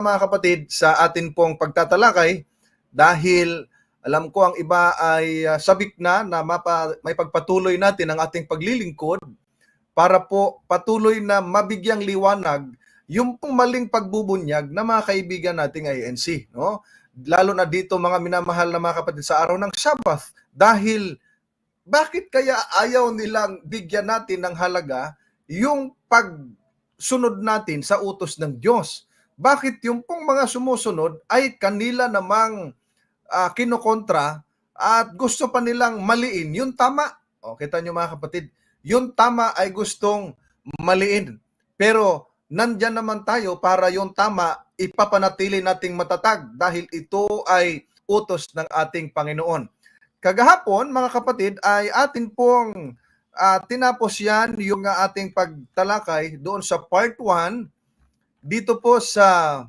mga kapatid sa atin pong pagtatalakay dahil alam ko ang iba ay sabik na may pagpatuloy natin ang ating paglilingkod para po patuloy na mabigyang liwanag yung pong maling pagbubunyag na mga kaibigan nating INC, no? Lalo na dito mga minamahal na mga kapatid sa araw ng Sabbath dahil bakit kaya ayaw nilang bigyan natin ng halaga yung pagsunod natin sa utos ng Diyos? Bakit yung pong mga sumusunod ay kanila namang kinokontra at gusto pa nilang maliin yung tama? O, kita nyo mga kapatid, yung tama ay gustong maliin. Pero nandyan naman tayo para yung tama ipapanatili nating matatag dahil ito ay utos ng ating Panginoon. Kagahapon, mga kapatid, ay atin pong tinapos yan yung ating pagtalakay doon sa part 1 dito po sa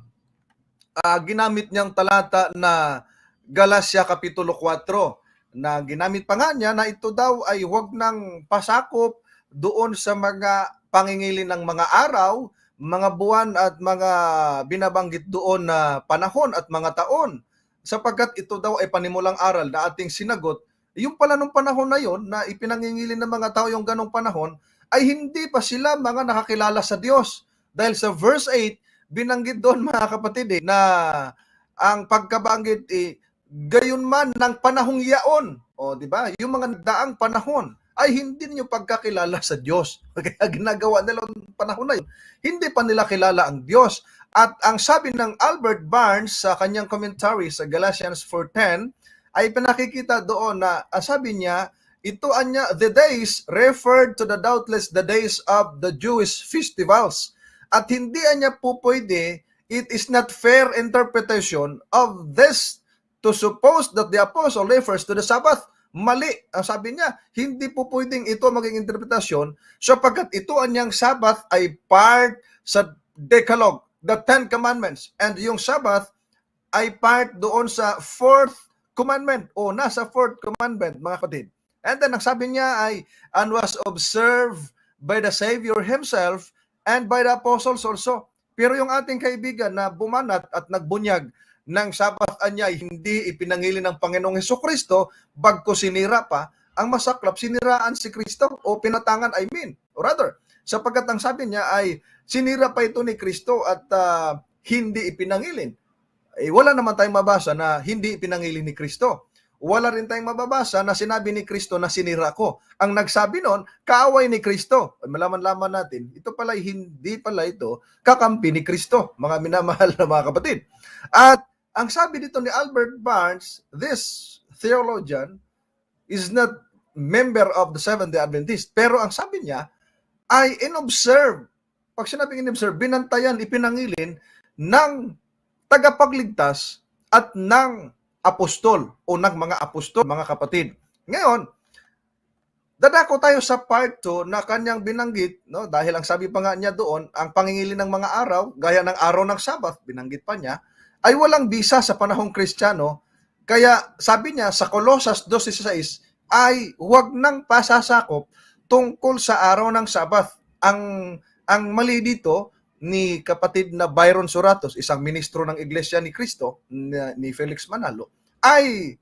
ginamit niyang talata na Galacia Kapitulo 4 na ginamit pa nga niya na ito daw ay huwag nang pasakop doon sa mga pangingili ng mga araw, mga buwan at mga binabanggit doon na panahon at mga taon sapagkat ito daw ay panimulang aral na ating sinagot. Yung pala nung panahon na yon na ipinangingili ng mga tao yung ganong panahon ay hindi pa sila mga nakakilala sa Diyos. Dahil sa verse 8, binanggit doon mga kapatid na ang pagkabanggit gayon man ng panahong yaon. O, di ba? Yung mga daang panahon ay hindi niyo pagkakilala sa Diyos. Kaya ginagawa nila ng panahon na yun, hindi pa nila kilala ang Diyos. At ang sabi ng Albert Barnes sa kanyang commentary sa Galatians 4:10 ay pinakikita doon na sabi niya, ito anya, the days referred to the doubtless the days of the Jewish festivals. At hindi anya po pwede, it is not fair interpretation of this to suppose that the apostle refers to the Sabbath. Mali. Ang sabi niya, hindi po pwedeng ito maging interpretasyon sapagkat ito anyang Sabbath ay part sa Decalogue, the Ten Commandments. And yung Sabbath ay part doon sa fourth commandment o nasa fourth commandment, mga kapatid. And then ang sabi niya ay, and was observed by the Savior himself and by the apostles also. Pero yung ating kaibigan na bumanat at nagbunyag ng Sabbath anya ay hindi ipinangili ng Panginoong Hesukristo, bagko sinira pa, ang masaklap, siniraan si Kristo o pinatangan, or rather, sapagkat ang sabi niya ay sinira pa ito ni Kristo at hindi ipinangilin. Wala naman tayong mabasa na hindi ipinangili ni Kristo. Wala rin tayong mababasa na sinabi ni Kristo na sinira ko. Ang nagsabi noon, kaaway ni Kristo. Malaman-laman natin, ito pala hindi pala ito kakampi ni Kristo, mga minamahal na mga kapatid. At ang sabi dito ni Albert Barnes, this theologian is not member of the Seventh-day Adventist. Pero ang sabi niya ay inobserve. Pag sinabing inobserve, binantayan, ipinangilin ng tagapagligtas at ng apostol o ng mga apostol, mga kapatid. Ngayon, dadako tayo sa part 2 na kanyang binanggit, no? Dahil ang sabi pa nga niya doon, ang pangingili ng mga araw, gaya ng araw ng Sabbath, binanggit pa niya, ay walang bisa sa panahong Kristiyano. Kaya sabi niya sa Colosas 2:16 ay huwag nang pasasakop tungkol sa araw ng Sabbath. Ang mali dito ni kapatid na Byron Suratos, isang ministro ng Iglesia ni Cristo, ni Felix Manalo, ay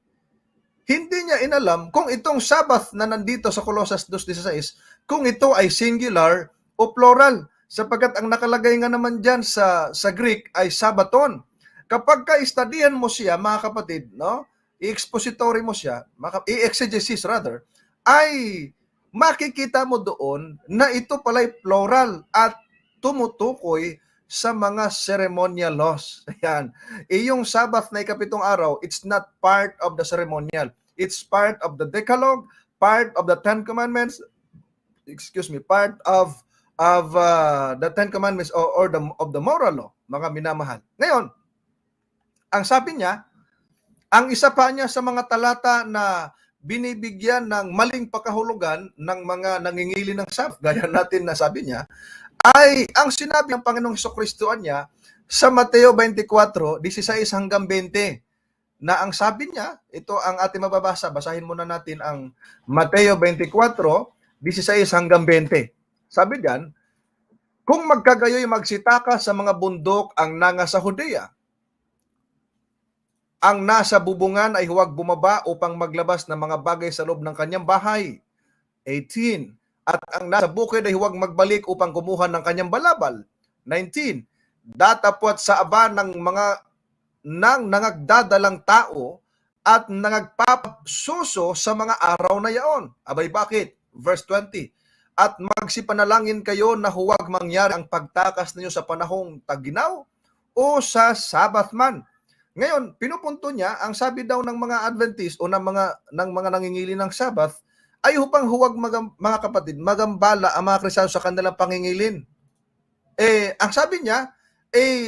hindi niya inalam kung itong Sabbath na nandito sa Colosas 2:16, kung ito ay singular o plural, sapagkat ang nakalagay nga naman dyan sa Greek ay Sabbaton. Kapag ka-studihan mo siya, mga kapatid, no? I-expository mo siya, i-exegesis rather, ay makikita mo doon na ito pala'y plural at tumutukoy sa mga ceremonial laws. Ayan. Yung Sabbath na ikapitong araw, it's not part of the ceremonial. It's part of the Decalogue, part of the Ten Commandments, part of the Ten Commandments or of the moral law, mga minamahal. Ngayon, ang sabi niya, ang isa pa niya sa mga talata na binibigyan ng maling pakahulugan ng mga nangingili ng Sabbath, gaya natin na sabi niya, ay ang sinabi ng Panginoong Hesukristo niya sa Mateo 24:16 hanggang 20, na ang sabi niya, ito ang ating mababasa, basahin muna natin ang Mateo 24:16 hanggang 20. Sabi diyan, Kung magkagayoy magsitaka sa mga bundok ang nanga sa Judea, ang nasa bubungan ay huwag bumaba upang maglabas ng mga bagay sa loob ng kanyang bahay. 18. At ang nasa bukid ay huwag magbalik upang kumuha ng kanyang balabal. 19. Datapwat sa aba ng mga nangagdadalang tao at nangagpapsuso sa mga araw na yaon. Abay bakit? Verse 20. At magsipanalangin kayo na huwag mangyari ang pagtakas ninyo sa panahong taginaw o sa Sabat man. Ngayon, pinupunto niya, ang sabi daw ng mga Adventist o ng mga nangingili ng Sabbath, ay upang huwag mga kapatid, magambala ang mga Kristiyano sa kanilang pangingilin. Ang sabi niya,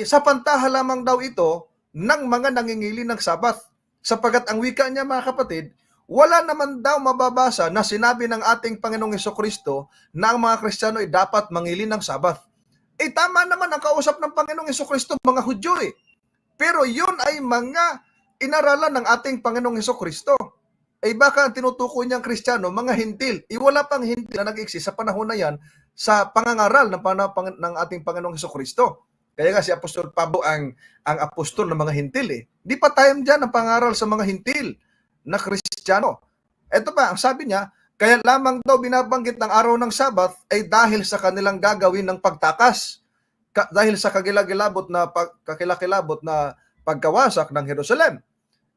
sa pantaha lamang daw ito ng mga nangingili ng Sabbath. Sapagat ang wika niya, mga kapatid, wala naman daw mababasa na sinabi ng ating Panginoong Hesukristo na ang mga Kristiyano ay dapat mangili ng Sabbath. Tama naman ang kausap ng Panginoong Hesukristo, mga Hudyo Pero yun ay mga inaralan ng ating Panginoong Hesukristo. Baka ang tinutukoy niyang Kristiyano, mga hintil. Wala pang hintil na nag-exist sa panahon na yan sa pangangaral ng ating Panginoong Hesukristo. Kaya nga si Apostol Pablo ang apostol ng mga hintil. Di pa time dyan ang pangaral sa mga hintil na Kristiyano. Ito pa, ang sabi niya, kaya lamang daw binabanggit ng araw ng Sabat ay dahil sa kanilang gagawin ng pagtakas. Dahil sa kakilakilabot na pagkawasak ng Jerusalem.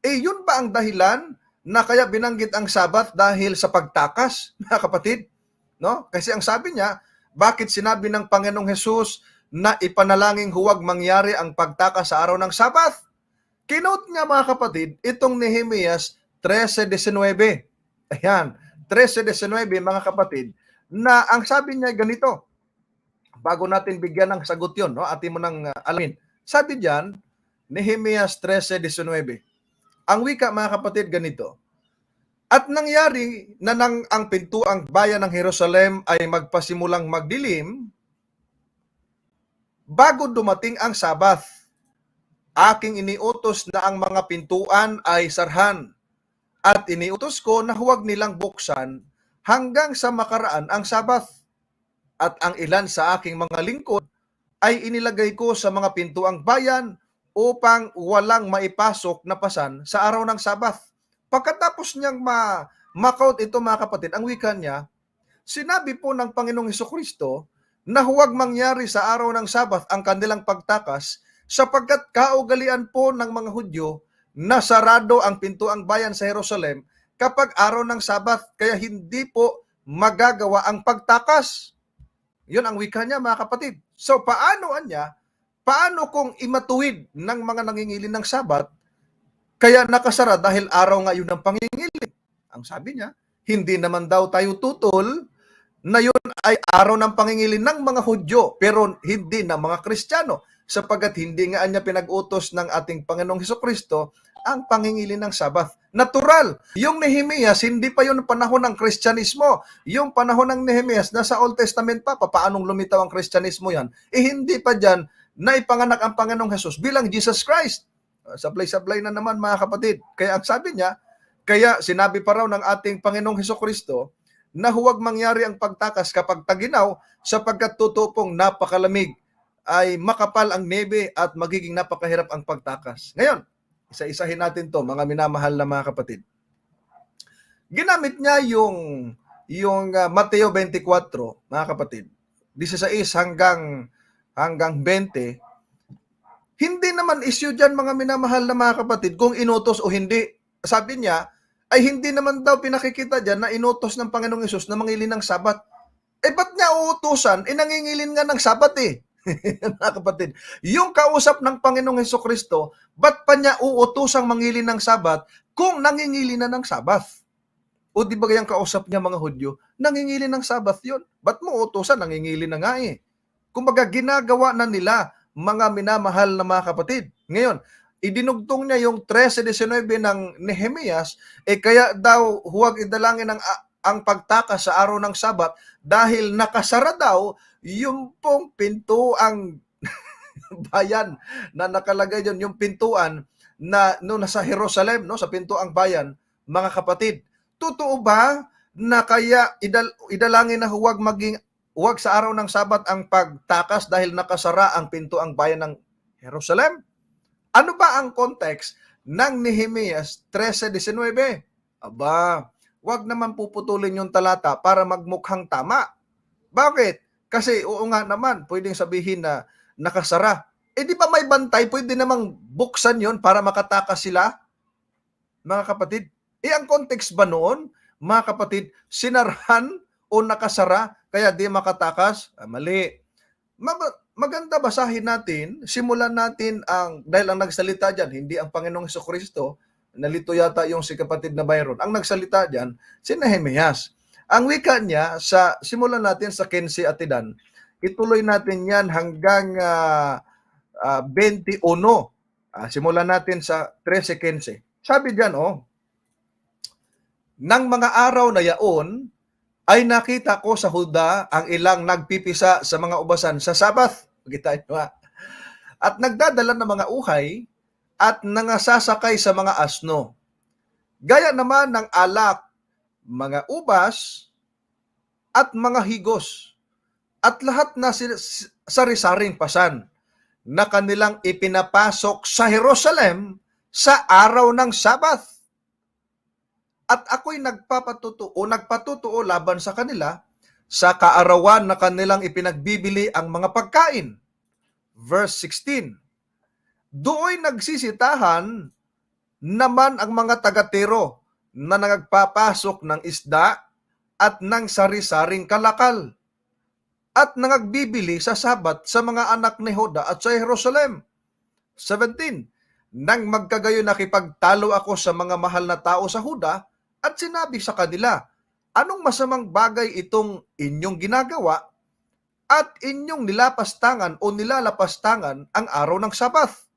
Yun ba ang dahilan na kaya binanggit ang Sabat dahil sa pagtakas, mga kapatid? No? Kasi ang sabi niya, bakit sinabi ng Panginoong Hesus na ipanalangin huwag mangyari ang pagtakas sa araw ng Sabat? Kinote niya, mga kapatid, itong Nehemias 13:19. Ayan, 13:19, mga kapatid, na ang sabi niya ganito, bago natin bigyan ng sagot yun, no? Atin mo nang alamin. Sabi diyan, Nehemias 13:19. Ang wika, mga kapatid, ganito. At nangyari na ang pintuang bayan ng Jerusalem ay magpasimulang magdilim bago dumating ang Sabath. Aking iniutos na ang mga pintuan ay sarhan at iniutos ko na huwag nilang buksan hanggang sa makaraan ang Sabath. At ang ilan sa aking mga lingkod ay inilagay ko sa mga pintuang bayan upang walang maipasok na pasan sa araw ng Sabath. Pagkatapos niyang ma-quote ito, mga kapatid, ang wika niya, sinabi po ng Panginoong Hesukristo na huwag mangyari sa araw ng Sabath ang kanilang pagtakas sapagkat kaugalian po ng mga Hudyo na sarado ang pintuang bayan sa Jerusalem kapag araw ng Sabath, kaya hindi po magagawa ang pagtakas. Yun ang wika niya, mga kapatid. So, paano kung imatuwid ng mga nangingilin ng Sabat, kaya nakasara dahil araw nga yun ng pangingilin? Ang sabi niya, hindi naman daw tayo tutol na yun ay araw ng pangingilin ng mga Hudyo, pero hindi ng mga Kristiyano, sapagat hindi nga niya pinag-utos ng ating Panginoong Hesukristo ang pangingilin ng Sabath. Natural. Yung Nehemias, hindi pa yun panahon ng Kristyanismo. Yung panahon ng Nehemias, nasa Old Testament pa, paanong lumitaw ang Kristyanismo yan? Hindi pa dyan na ipanganak ang Panginoong Hesus bilang Jesus Christ. Sablay-sablay na naman, mga kapatid. Kaya ang sabi niya, kaya sinabi pa raw ng ating Panginoong Hesukristo na huwag mangyari ang pagtakas kapag taginaw sapagkat tutupong napakalamig ay makapal ang nebe at magiging napakahirap ang pagtakas. Ngayon, isa-isahin natin to, mga minamahal na mga kapatid. Ginamit niya yung Mateo 24, mga kapatid, 16 hanggang 20. Hindi naman issue dyan, mga minamahal na mga kapatid, kung inutos o hindi. Sabi niya, ay hindi naman daw pinakikita dyan na inutos ng Panginoong Hesus na mangilin ng Sabat. Ba't niya uutusan? Nangingilin nga ng Sabat mga kapatid, yung kausap ng Panginoong Hesukristo, ba't pa niya uutusang mangilin ng Sabat kung nangingili na ng Sabath? O di ba yung kausap niya, mga Hudyo, nangingili ng Sabath yun? Ba't mo utusan? Nangingili na nga Kumbaga, ginagawa na nila, mga minamahal na mga kapatid. Ngayon, idinugtong niya yung 13:19 ng Nehemias, kaya daw huwag idalangin ang pagtakas sa araw ng Sabat dahil nakasara daw yung pong pintuang bayan na nakalagay doon, yung pintuan na nasa Jerusalem, sa pintuang bayan, mga kapatid. Totoo ba na kaya idalangin na huwag maging huwag sa araw ng Sabat ang pagtakas dahil nakasara ang pintuang bayan ng Jerusalem? Ano ba ang context ng Nehemias 13:19? Aba, huwag naman puputulin yung talata para magmukhang tama. Bakit? Kasi oo nga naman, pwedeng sabihin na nakasara. Eh di ba may bantay, pwede namang buksan yon para makatakas sila, mga kapatid. Eh ang context ba noon, mga kapatid, sinarhan o nakasara kaya di makatakas? Mali. Maganda basahin natin, simulan natin dahil ang nagsalita dyan, hindi ang Panginoong Jesucristo, nalito yata yung si kapatid na Byron. Ang nagsalita dyan, si Nehemias. Ang wika niya, simulan natin sa 15 Atidan, ituloy natin yan hanggang 21. Simulan natin sa 13:15. Sabi dyan, nang mga araw na yaon, ay nakita ko sa Huda ang ilang nagpipisa sa mga ubasan sa Sabath. At nagdadala ng mga uhay at nangasasakay sa mga asno. Gaya naman ng alak, mga ubas, at mga higos, at lahat na sari-saring pasan na kanilang ipinapasok sa Jerusalem sa araw ng Sabath. At ako'y nagpatutuo laban sa kanila sa kaarawan na kanilang ipinagbibili ang mga pagkain. Verse 16. Doon nagsisitahan naman ang mga tagatero na nagpapasok ng isda at ng sari-saring kalakal at nangagbibili sa Sabat sa mga anak ni Hoda at sa Jerusalem. 17. Nang magkagayon nakipagtalo ako sa mga mahal na tao sa Huda at sinabi sa kanila, anong masamang bagay itong inyong ginagawa at inyong nilalapastangan ang araw ng Sabath?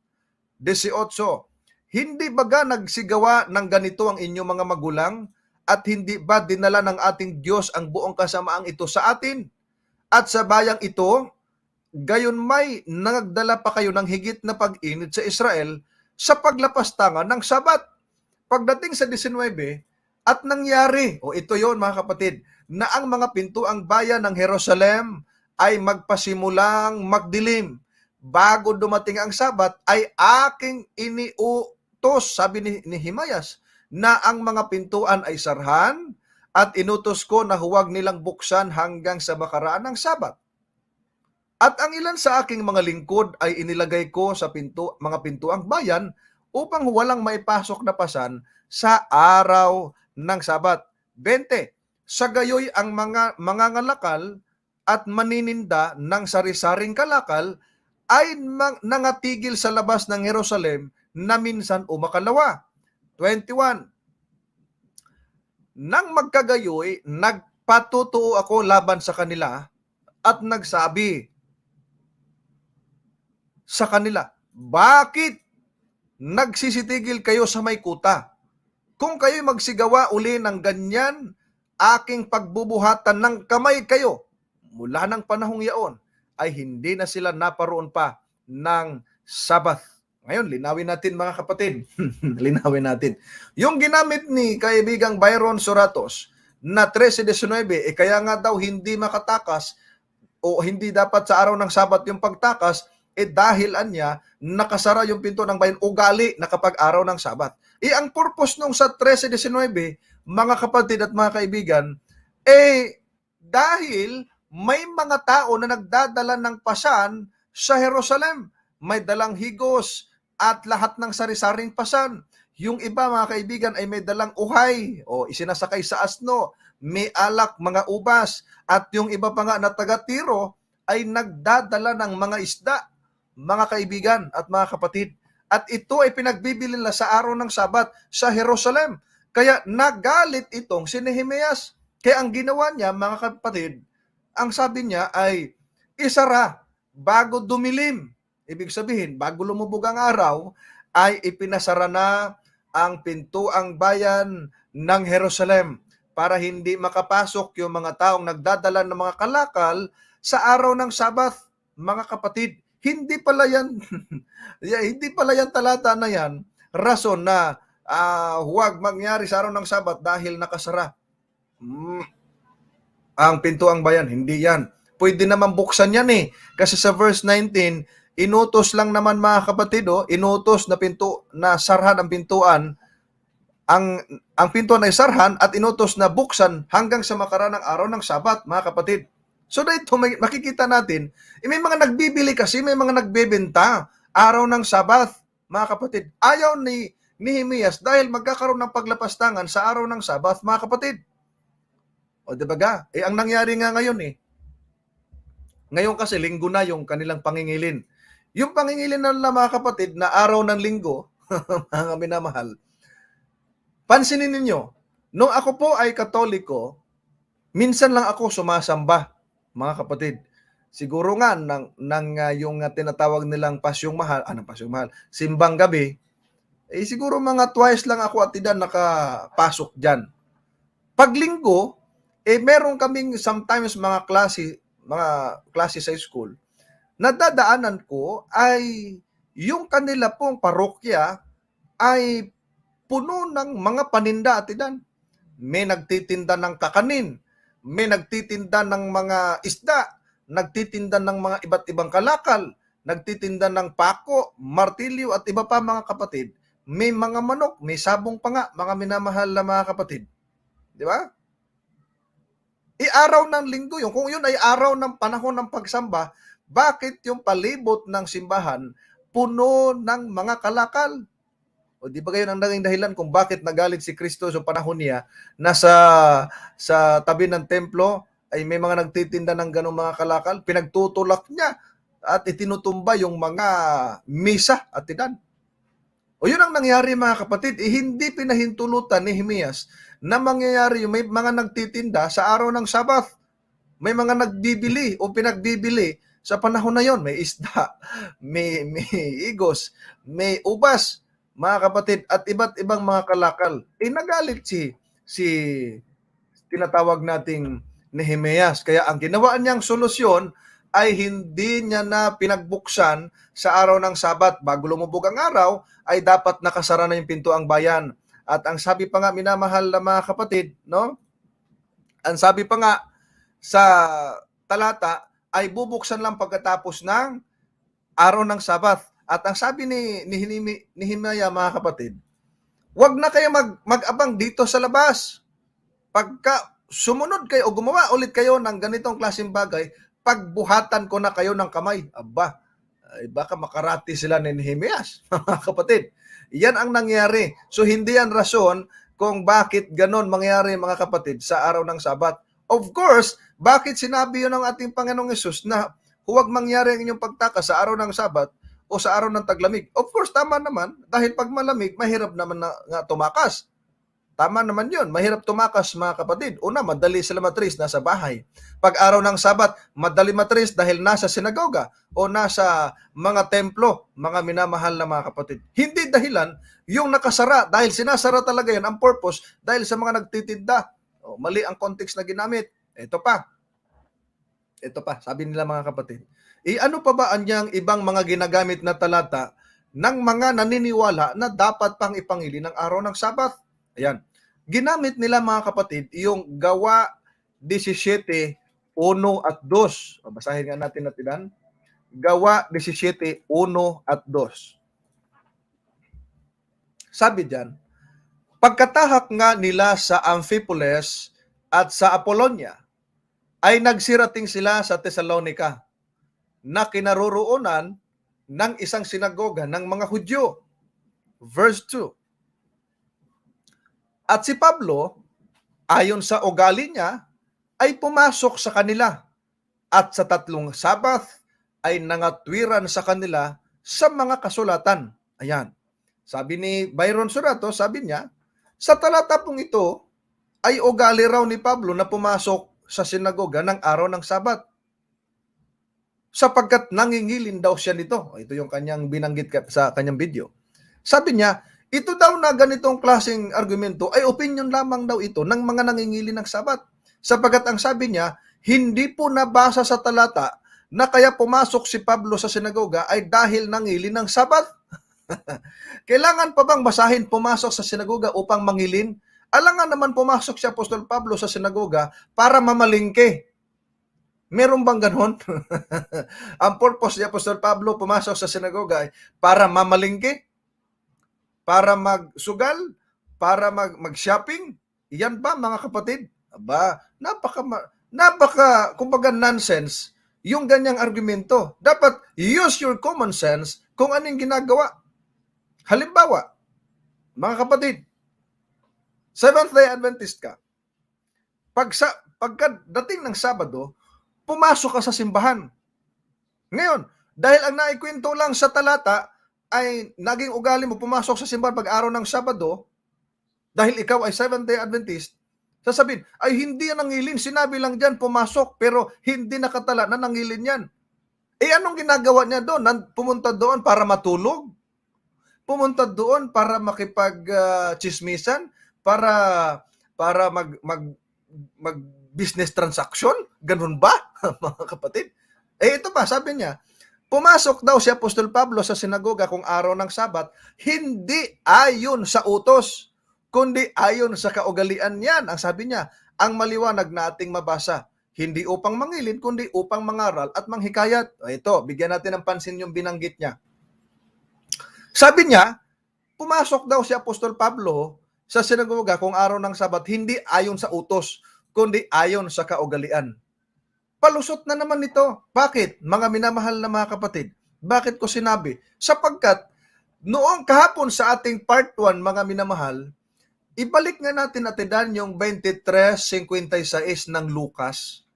18. Hindi baga nagsigawa ng ganito ang inyong mga magulang at hindi ba dinala ng ating Diyos ang buong kasamaang ito sa atin? At sa bayang ito, gayon may nagdala pa kayo ng higit na pag-init sa Israel sa paglapastangan ng Sabat. Pagdating sa 19, at nangyari, ito yon mga kapatid, na ang mga pintuang bayan ng Jerusalem ay magpasimulang magdilim. Bago dumating ang Sabat, ay aking iniutos, sabi ni Nehemias, na ang mga pintuan ay sarhan at inutos ko na huwag nilang buksan hanggang sa makaraan ng Sabat. At ang ilan sa aking mga lingkod ay inilagay ko sa mga pintuang bayan upang walang maipasok na pasan sa araw ng Sabat. 20. Sa gayoy ang mga mangangalakal at manininda ng sari-saring kalakal ay nangatigil sa labas ng Jerusalem na minsan o makalawa. 21. Nang magkagayoy, nagpatutuo ako laban sa kanila at nagsabi sa kanila, bakit nagsisitigil kayo sa may kuta? Kung kayo'y magsigawa uli ng ganyan, aking pagbubuhatan ng kamay kayo mula ng panahong yaon, ay hindi na sila naparoon pa ng Sabath. Ngayon, linawin natin mga kapatid. Linawin natin. Yung ginamit ni kaibigang Byron Soratos na 13:19, kaya nga daw hindi makatakas o hindi dapat sa araw ng Sabat yung pagtakas, dahil anya nakasara yung pinto ng bayan, ugali na kapag araw ng Sabat. Ang purpose nung sa 13:19, mga kapatid at mga kaibigan, dahil may mga tao na nagdadala ng pasan sa Jerusalem. May dalang higos at lahat ng sari-saring pasan. Yung iba, mga kaibigan, ay may dalang uhay o isinasakay sa asno, may alak, mga ubas, at yung iba pa nga na taga-Tiro ay nagdadala ng mga isda, mga kaibigan at mga kapatid. At ito ay pinagbibili nila sa araw ng Sabat sa Jerusalem. Kaya nagalit itong si Nehemias. Kaya ang ginawa niya, mga kapatid, ang sabi niya ay isara bago dumilim. Ibig sabihin, bago lumubog ang araw, ay ipinasara na ang pintuang bayan ng Jerusalem para hindi makapasok yung mga taong nagdadala ng mga kalakal sa araw ng Sabath. Mga kapatid, hindi pala yan hindi pala yan talata na yan rason na huwag mangyari sa araw ng Sabat dahil nakasara ang pintuang bayan. Hindi yan. pwede naman buksan yan eh. Kasi sa verse 19, inutos lang naman mga kapatid, inutos na na sarhan ang pintuan, ang pintuan ay sarhan at inutos na buksan hanggang sa makaranang araw ng Sabat, mga kapatid. So dito makikita natin, may mga nagbibili kasi, may mga nagbebenta araw ng Sabat, mga kapatid. Ayaw ni Nehemias dahil magkakaroon ng paglapastangan sa araw ng Sabat, mga kapatid. O diba ga? Ang nangyari nga ngayon ngayon kasi linggo na yung kanilang pangingilin. Yung pangingilin na mga kapatid na araw ng linggo, mga minamahal, pansinin ninyo, nung ako po ay Katoliko, minsan lang ako sumasamba, mga kapatid. Siguro nga, yung tinatawag nilang pasyong mahal, pasyong mahal? Simbang gabi, siguro mga twice lang ako at tidan nakapasok dyan. Pag linggo, meron kaming sometimes mga klase sa school, nadadaanan ko ay yung kanila pong parokya ay puno ng mga paninda at tidan. May nagtitinda ng kakanin, may nagtitinda ng mga isda, nagtitinda ng mga iba't ibang kalakal, nagtitinda ng pako, martilyo at iba pa, mga kapatid. May mga manok, may sabong pa nga, mga minamahal na mga kapatid. Di ba? Araw ng linggo yun. Kung yun ay araw ng panahon ng pagsamba, bakit yung palibot ng simbahan puno ng mga kalakal? O di ba gayon ang naging dahilan kung bakit nagalit si Kristo sa panahon niya na sa tabi ng templo ay may mga nagtitinda ng ganong mga kalakal, pinagtutulak niya at itinutumba yung mga misa at tinan. O yun ang nangyari, mga kapatid, hindi pinahintulutan ni Nehemias na mangyayari yung may mga nagtitinda sa araw ng Sabat. May mga nagbibili o pinagbibili sa panahon na yon, may isda, may igos, may ubas, mga kapatid, at iba't ibang mga kalakal. Nagalit si tinatawag nating Nehemias. Kaya ang ginawa niyang solusyon ay hindi niya na pinagbuksan sa araw ng Sabat. Bago lumubog ang araw, ay dapat nakasara na yung pinto ang bayan. At ang sabi pa nga, minamahal na mga kapatid, no? Ang sabi pa nga sa talata ay bubuksan lang pagkatapos ng araw ng Sabat. At ang sabi ni Nehemiah, mga kapatid, wag na kayo mag-abang dito sa labas. Pagka sumunod kayo o gumawa ulit kayo ng ganitong klaseng bagay, pagbuhatan ko na kayo ng kamay. Aba, baka makarati sila ni Nehemias, mga kapatid. Yan ang nangyari. So hindi yan rason kung bakit ganon mangyari, mga kapatid, sa araw ng Sabat. Of course, bakit sinabi yun ng ating Panginoong Hesus na huwag mangyari ang inyong pagtakas sa araw ng Sabat o sa araw ng taglamig? Of course, tama naman, dahil pag malamig, mahirap naman na tumakas. Tama naman yun, mahirap tumakas, mga kapatid. Una, madali sila matris, nasa bahay. Pag araw ng Sabat, madali matris dahil nasa sinagoga o nasa mga templo, mga minamahal na mga kapatid. Hindi dahilan yung nakasara, dahil sinasara talaga yun, ang purpose, dahil sa mga nagtitinda. Mali ang context na ginamit. Ito pa, sabi nila, mga kapatid. Ano pa ba anyang ibang mga ginagamit na talata ng mga naniniwala na dapat pang ipangili ng araw ng Sabat? Ayan. Ginamit nila, mga kapatid, yung Gawa 17:1 at 2. Basahin nga natin. Gawa 17:1 at 2. Sabi diyan, pagkatahak nga nila sa Amphipolis at sa Apollonia, ay nagsirating sila sa Thessalonica, na kinaroroonan ng isang sinagoga ng mga Hudyo. Verse 2. At si Pablo, ayon sa ugali niya, ay pumasok sa kanila at sa 3 Sabat ay nangatwiran sa kanila sa mga kasulatan. Ayan. Sabi ni Byron Surato, sabi niya, sa talata pong ito ay ugali raw ni Pablo na pumasok sa sinagoga ng araw ng Sabat, sapagkat nangingilin daw siya nito. Ito yung kanyang binanggit sa kanyang video. Sabi niya, ito daw na ganitong klaseng argumento ay opinion lamang daw ito ng mga nangingilin ng Sabat. Sapagkat ang sabi niya, hindi po nabasa sa talata na kaya pumasok si Pablo sa sinagoga ay dahil nangilin ng Sabat. Kailangan pa bang basahin pumasok sa sinagoga upang mangilin? Alangan naman pumasok si Apostol Pablo sa sinagoga para mamalingke. Meron bang ganon? Ang purpose ni Apostol Pablo pumasok sa sinagoga ay para mamalingki, para magsugal, para mag-shopping. Yan ba mga kapatid? Aba, kumbaga nonsense yung ganyang argumento. Dapat use your common sense kung anong ginagawa. Halimbawa, mga kapatid, Seventh-day Adventist ka. Pagkadating ng Sabado, pumasok ka sa simbahan. Ngayon, dahil ang naikwento lang sa talata ay naging ugali mo pumasok sa simbahan pag araw ng Sabado, dahil ikaw ay Seventh-day Adventist, sasabihin, ay hindi yan nangilin, sinabi lang dyan, pumasok, pero hindi nakatala na nangilin yan. Eh anong ginagawa niya doon? Pumunta doon para matulog? Pumunta doon para makipag-chismisan? Para mag business transaction? Ganun ba, mga kapatid? Eh ito pa, sabi niya, pumasok daw si Apostol Pablo sa sinagoga kung araw ng Sabat, hindi ayon sa utos, kundi ayon sa kaugalian niyan. Ang sabi niya, ang maliwanag na ating mabasa, hindi upang mangilin, kundi upang mangaral at manghikayat. Ito, bigyan natin ng pansin yung binanggit niya. Sabi niya, pumasok daw si Apostol Pablo sa sinagoga kung araw ng Sabat, hindi ayon sa utos, kundi ayon sa kaugalian. Palusot na naman ito. Bakit? Mga minamahal na mga kapatid. Bakit ko sinabi? Sapagkat noong kahapon sa ating part 1, mga minamahal, ibalik nga natin atidan yung 23:56 ng Lucas.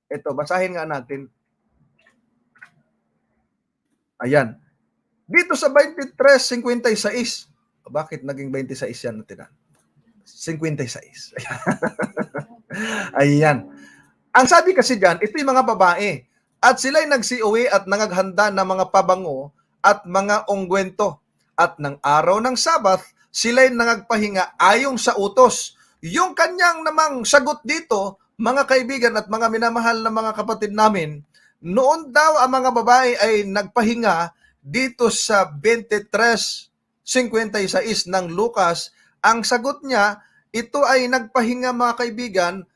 Ito, basahin nga natin. Ayan. Dito sa 23:56, bakit naging 26 yan atidan? 56. Ayan. Ang sabi kasi dyan, ito yung mga babae. At sila'y nagsiuwi at nangaghanda ng mga pabango at mga ungwento. At ng araw ng Sabat, sila'y nangagpahinga ayon sa utos. Yung kanyang namang sagot dito, mga kaibigan at mga minamahal na mga kapatid namin, noon daw ang mga babae ay nagpahinga dito sa 23:56 ng Lucas. Ang sagot niya, ito ay nagpahinga mga kaibigan,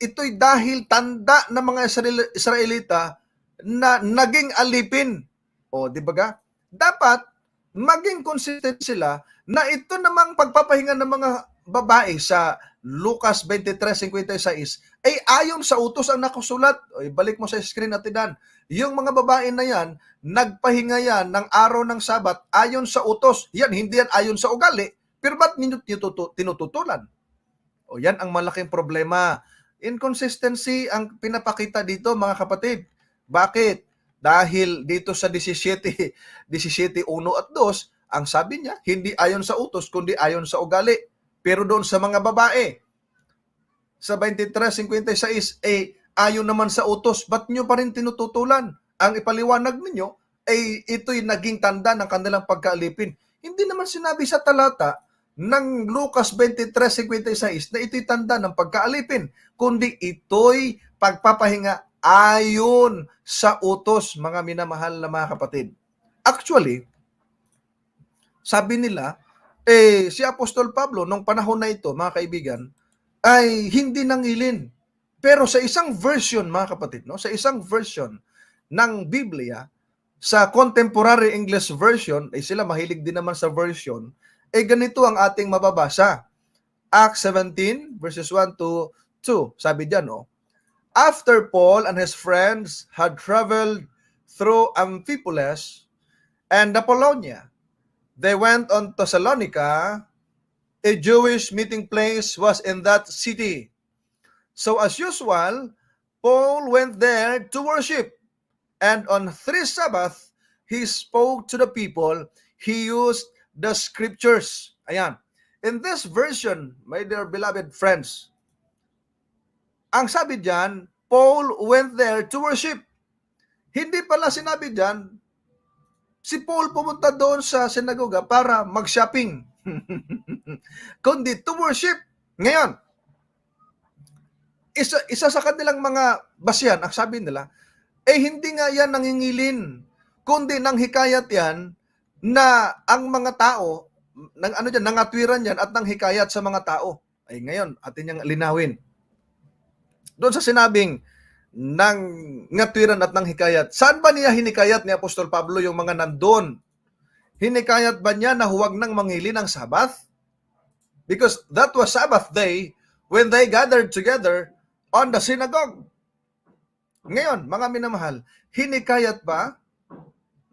ito'y dahil tanda ng mga Israelita na naging alipin. O, di ba ga? Dapat maging consistent sila na ito namang pagpapahinga ng mga babae sa Lucas 23:56 ay ayon sa utos ang nakasulat. O, balik mo sa screen natin dan. Yung mga babae na yan, nagpahinga yan ng araw ng Sabat ayon sa utos. Yan, hindi yan ayon sa ugali. Pero ba't ninyo tinututulan? O, yan ang malaking problema. Inconsistency ang pinapakita dito, mga kapatid. Bakit? Dahil dito sa 17:1 at 2, ang sabi niya, hindi ayon sa utos, kundi ayon sa ugali. Pero doon sa mga babae, sa 23:56, ayon naman sa utos, ba't nyo pa rin tinututulan? Ang ipaliwanag ninyo, ito'y naging tanda ng kanilang pagkaalipin. Hindi naman sinabi sa talata ng Lucas 23:56 na ito'y tanda ng pagkaalipin, kundi ito'y pagpapahinga ayon sa utos, mga minamahal na mga kapatid. Actually, sabi nila, si Apostol Pablo, nung panahon na ito, mga kaibigan, ay hindi nangilin. Pero sa isang version, mga kapatid, no, sa isang version ng Biblia, sa contemporary English version, sila mahilig din naman sa version, ganito ang ating mababasa. Acts 17:1-2. Sabi diyan, no? After Paul and his friends had traveled through Amphipolis and Apollonia, they went on Thessalonica. A Jewish meeting place was in that city. So as usual, Paul went there to worship. And on 3 Sabbath, he spoke to the people. He used the scriptures. Ayan. In this version, my dear beloved friends, ang sabi diyan, Paul went there to worship. Hindi pala sinabi diyan, si Paul pumunta doon sa sinagoga para mag-shopping. Kundi to worship. Ngayon, isa sa kanilang mga basihan, ang sabi nila, hindi nga yan nangingilin, kundi nang hikayat yan na ang mga tao, nangatwiran yan at nang hikayat sa mga tao. Ngayon, atin niyang linawin. Doon sa sinabing, ng ngatwiran at ng hikayat. Saan ba niya hinikayat ni Apostol Pablo yung mga nandun? Hinikayat ba niya na huwag nang manghili ng Sabbath? Because that was Sabbath day when they gathered together on the synagogue. Ngayon, mga minamahal, hinikayat ba,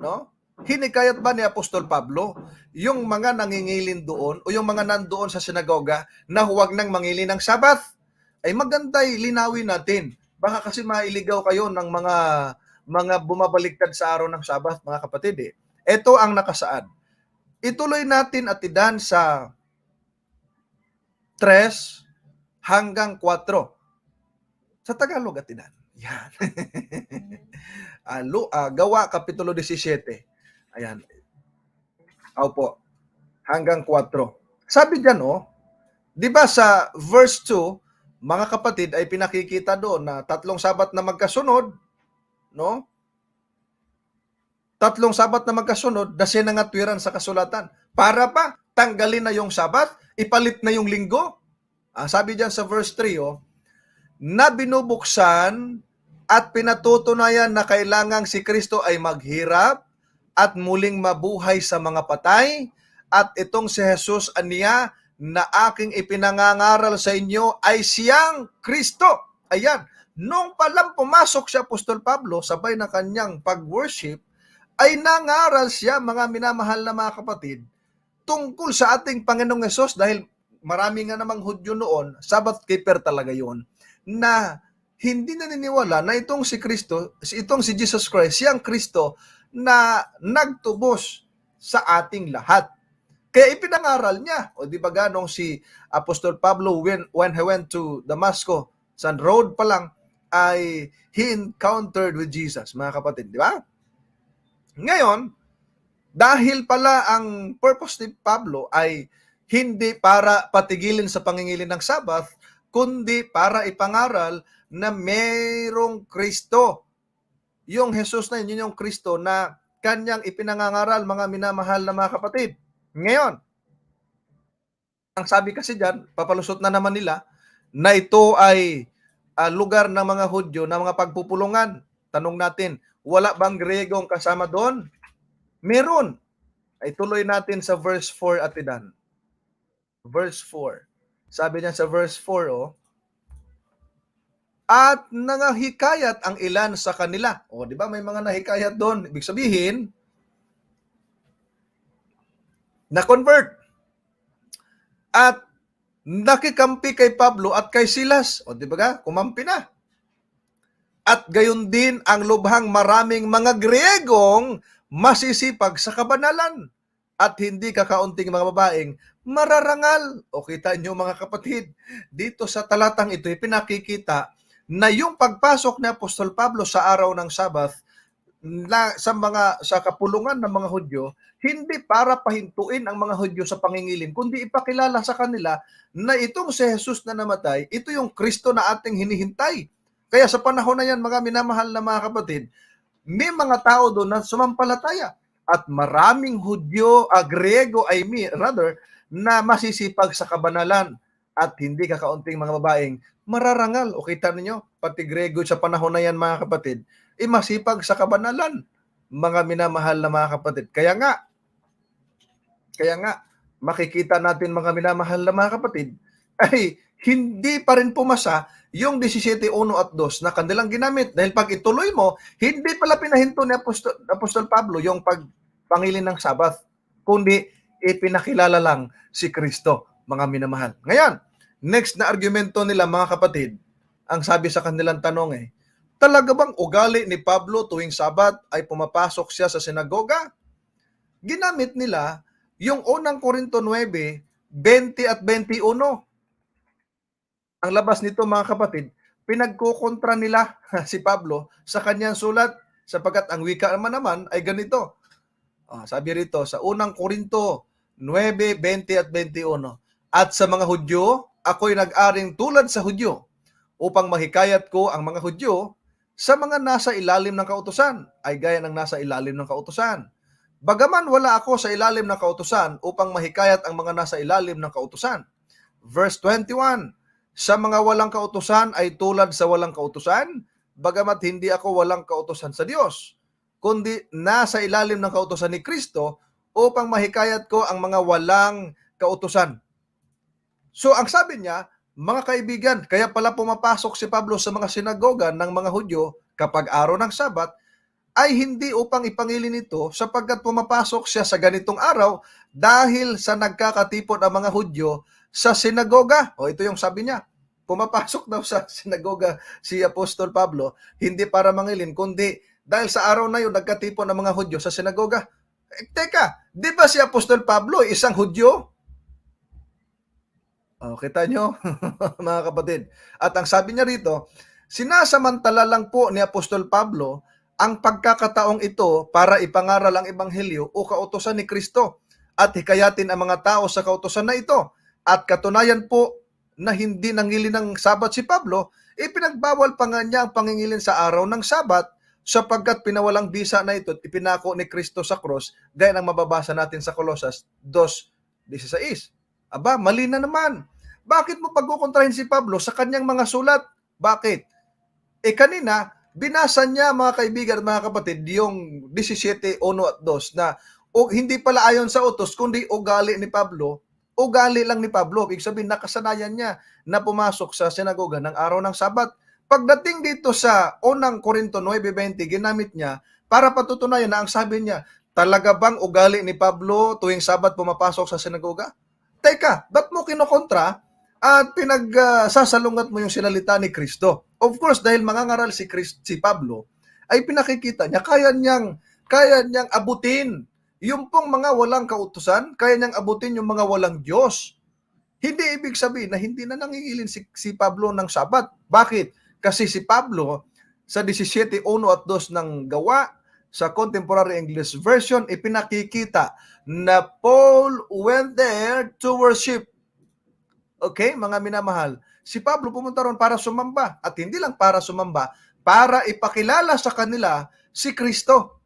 no? Hinikayat ba ni Apostol Pablo yung mga nangingilin doon o yung mga nandoon sa sinagoga na huwag nang mangili ng Sabbath? Ay maganda'y linawin natin. Baka kasi mailigaw kayo ng mga bumabaliktad sa araw ng Sabbath, mga kapatid. Ito ang nakasaad. Ituloy natin atidan sa 3 hanggang 4. Sa Tagalog atidan. Yan. Gawa, Kapitulo 17. Ayan. Opo. Hanggang 4. Sabi diyan, di ba sa verse 2, mga kapatid, ay pinakikita doon na 3 Sabat na magkasunod, no? 3 Sabat na magkasunod na sinangatwiran sa kasulatan. Para pa, tanggalin na yung Sabat, ipalit na yung linggo. Sabi diyan sa verse 3, na binubuksan at pinatutunayan na kailangang si Kristo ay maghirap at muling mabuhay sa mga patay, at itong si Jesus aniya na aking ipinangangaral sa inyo ay siyang Kristo. Ayan, nung palang pumasok si Apostol Pablo, sabay na kanyang pag-worship, ay nangaral siya, mga minamahal na mga kapatid, tungkol sa ating Panginoong Hesus, dahil marami nga namang Hudyo noon, Sabbath keeper talaga yon, na hindi naniniwala na itong si Kristo, itong si Jesus Christ, siyang Kristo na nagtubos sa ating lahat. Kaya ipinangaral niya. O di ba ganong si Apostol Pablo when he went to Damascus, sa road pa lang, ay he encountered with Jesus, mga kapatid, di ba? Ngayon, dahil pala ang purpose ni Pablo ay hindi para patigilin sa pangingilin ng Sabbath, kundi para ipangaral na mayroong Kristo. Yung Jesus na yun yung Kristo na kanyang ipinangangaral, mga minamahal na mga kapatid. Ngayon, ang sabi kasi dyan, papalusot na naman nila, na ito ay lugar ng mga Hudyo na mga pagpupulungan. Tanong natin, wala bang Griegong kasama doon? Meron. Ay tuloy natin sa verse 4 atidan. Verse 4. Sabi niya sa verse 4, at nangahikayat ang ilan sa kanila. Di ba may mga nahikayat doon? Ibig sabihin, na-convert. At nakikampi kay Pablo at kay Silas. Di ba? Kumampi na. At gayon din ang lubhang maraming mga Griegong masisipag sa kabanalan at hindi kakaunting mga babaeng mararangal. Kita nyo mga kapatid, dito sa talatang ito, pinakikita na yung pagpasok ni Apostol Pablo sa araw ng Sabbath sa kapulungan ng mga Hudyo, hindi para pahintuin ang mga Hudyo sa pangingilin, kundi ipakilala sa kanila na itong si Jesus na namatay, ito yung Kristo na ating hinihintay. Kaya sa panahon na yan, mga minamahal na mga kapatid, may mga tao doon na sumampalataya. At maraming Hudyo, Griego, na masisipag sa kabanalan at hindi kakaunting mga babaeng mararangal. Kita ninyo, pati Griego sa panahon na yan, mga kapatid, masipag sa kabanalan, mga minamahal na mga kapatid. Kaya nga, makikita natin, mga minamahal na mga kapatid, ay hindi pa rin pumasa yung 17:1 at 2 na kanilang ginamit. Dahil pag ituloy mo, hindi pala pinahinto ni Apostol Pablo yung pangilin ng Sabbath, kundi ipinakilala lang si Kristo, mga minamahal. Ngayon, next na argumento nila, mga kapatid, ang sabi sa kanilang tanong talaga bang ugali ni Pablo tuwing Sabat ay pumapasok siya sa sinagoga? Ginamit nila yung unang Korinto 9, 20 at 21. Ang labas nito, mga kapatid, pinagkukontra nila si Pablo sa kanyang sulat, sapagkat ang wika naman ay ganito. Sabi rito sa unang Korinto 9, 20 at 21, at sa mga Hudyo, ako'y nag-aring tulad sa Hudyo, upang mahikayat ko ang mga Hudyo sa mga nasa ilalim ng kautusan, ay gaya ng nasa ilalim ng kautusan. Bagaman wala ako sa ilalim ng kautusan, upang mahikayat ang mga nasa ilalim ng kautusan. Verse 21, sa mga walang kautusan ay tulad sa walang kautusan, bagamat hindi ako walang kautusan sa Diyos, kundi nasa ilalim ng kautusan ni Kristo upang mahikayat ko ang mga walang kautusan. So ang sabi niya, mga kaibigan, kaya pala pumapasok si Pablo sa mga sinagoga ng mga Hudyo kapag araw ng Sabat, ay hindi upang ipangilin ito sapagkat pumapasok siya sa ganitong araw dahil sa nagkakatipon ang mga Hudyo sa sinagoga. O ito yung sabi niya, pumapasok daw sa sinagoga si Apostol Pablo, hindi para mangilin, kundi dahil sa araw na yun nagkatipon ang mga Hudyo sa sinagoga. Teka, di ba si Apostol Pablo isang Hudyo? Kita nyo, mga kapatid. At ang sabi niya rito, sinasamantala lang po ni Apostol Pablo ang pagkakataong ito para ipangaral ang ebanghelyo o kautusan ni Kristo at hikayatin ang mga tao sa kautusan na ito. At katunayan po na hindi nangili ng Sabat si Pablo, ipinagbawal pa nga niya ang pangingilin sa araw ng Sabat sapagkat pinawalang bisa na ito at ipinako ni Kristo sa cross gaya ng mababasa natin sa Colosas 2:16. Aba, mali na naman. Bakit mo pagkukontrahin si Pablo sa kanyang mga sulat? Bakit? Kanina, binasa niya mga kaibigan at mga kapatid yung 17:1 at 2 na hindi pala ayon sa utos, kundi ugali ni Pablo. Ugali lang ni Pablo. Ibig sabihin, nakasanayan niya na pumasok sa sinagoga ng araw ng Sabat. Pagdating dito sa unang Korinto 9:20, ginamit niya para patutunayan na ang sabi niya, talaga bang ugali ni Pablo tuwing Sabat pumapasok sa sinagoga? Teka, ba't mo kinokontra at pinagsasalungat mo yung sinalita ni Kristo? Of course, dahil mangangaral si Pablo, ay pinakikita niya, kaya niyang abutin yung pong mga walang kautusan, kaya niyang abutin yung mga walang Diyos. Hindi ibig sabihin na hindi na nangingilin si Pablo ng Sabat. Bakit? Kasi si Pablo, sa 17:1 at 2 ng gawa, sa Contemporary English Version, ipinakikita na Paul went there to worship. Okay, mga minamahal, si Pablo pumunta ron para sumamba. At hindi lang para sumamba, para ipakilala sa kanila si Kristo.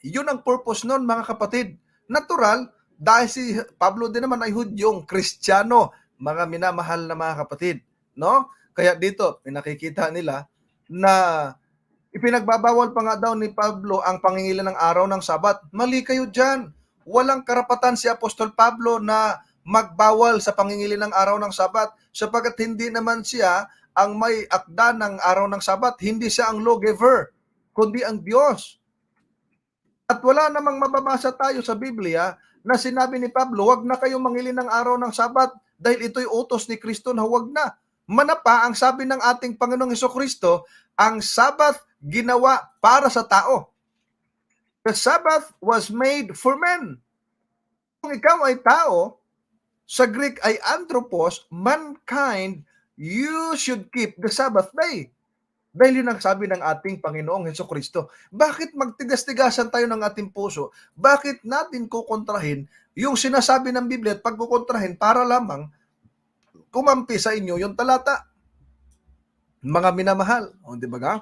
Yun ang purpose nun, mga kapatid. Natural, dahil si Pablo din naman ay Hudyong Kristiyano, mga minamahal na mga kapatid. No? Kaya dito, pinakikita nila na ipinagbabawal pa nga daw ni Pablo ang pangingilan ng araw ng Sabat. Mali kayo dyan. Walang karapatan si Apostol Pablo na magbawal sa pangingilin ng araw ng Sabat sapagkat hindi naman siya ang may akda ng araw ng Sabat. Hindi siya ang lawgiver, kundi ang Diyos. At wala namang mababasa tayo sa Biblia na sinabi ni Pablo, huwag na kayong mangilin ng araw ng Sabat dahil ito'y utos ni Kristo na huwag na. Manapa, ang sabi ng ating Panginoong Hesukristo, ang Sabat ginawa para sa tao. The Sabbath was made for men. Kung ikaw ay tao, sa Greek ay anthropos, mankind, you should keep the Sabbath day. Dahil yun ang sabi ng ating Panginoong Hesukristo. Bakit magtigas-tigasan tayo ng ating puso? Bakit natin kukontrahin yung sinasabi ng Biblia at pagkukontrahin para lamang kumampi sa inyo yung talata? Mga minamahal, di ba ga?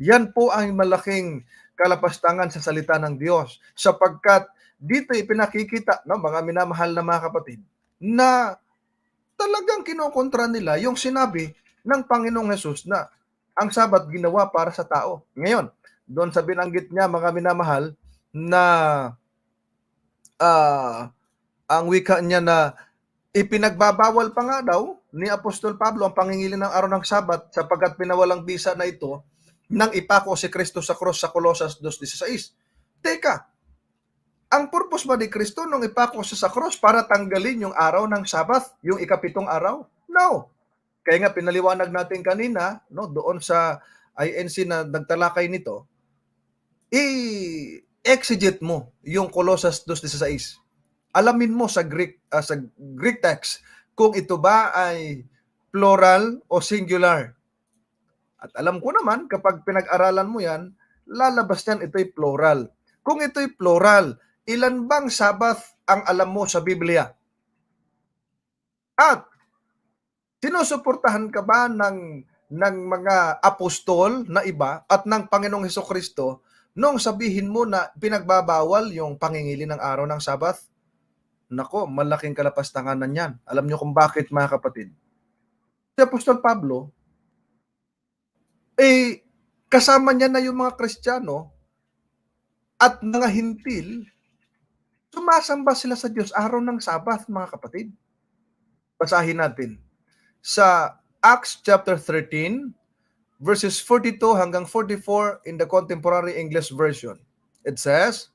Yan po ang malaking kalapastangan sa salita ng Diyos sapagkat dito ipinakikita, no, mga minamahal na mga kapatid, na talagang kinukontra nila yung sinabi ng Panginoong Hesus na ang Sabat ginawa para sa tao. Ngayon, doon sa binanggit niya, mga minamahal, na ang wika niya na ipinagbabawal pa nga daw ni Apostol Pablo ang pangingilin ng araw ng Sabat sapagkat pinawalang bisa na ito nang ipako si Kristo sa cross sa Colosas 2:16. Teka, ang purpose ba ni Kristo nung ipako siya sa cross para tanggalin yung araw ng Sabat, yung ikapitong araw? No. Kaya nga pinaliwanag natin kanina, no, doon sa INC na nagtalakay nito, i-exegete mo yung Colosas 2:16. Alamin mo sa Greek text kung ito ba ay plural o singular. At alam ko naman kapag pinag-aralan mo yan, lalabas niyan ito'y plural. Kung ito'y plural, ilan bang Sabbath ang alam mo sa Biblia? At sinusuportahan ka ba ng mga apostol na iba at ng Panginoong Hesukristo nung sabihin mo na pinagbabawal yung pangingili ng araw ng Sabat? Nako, malaking kalapastanganan yan. Alam nyo kung bakit, mga kapatid? Si Apostol Pablo, kasama niya na yung mga Kristiyano at mga Hintil, sumasamba sila sa Diyos araw ng Sabat, mga kapatid. Basahin natin sa Acts chapter 13, verses 42 hanggang 44 in the Contemporary English Version. It says,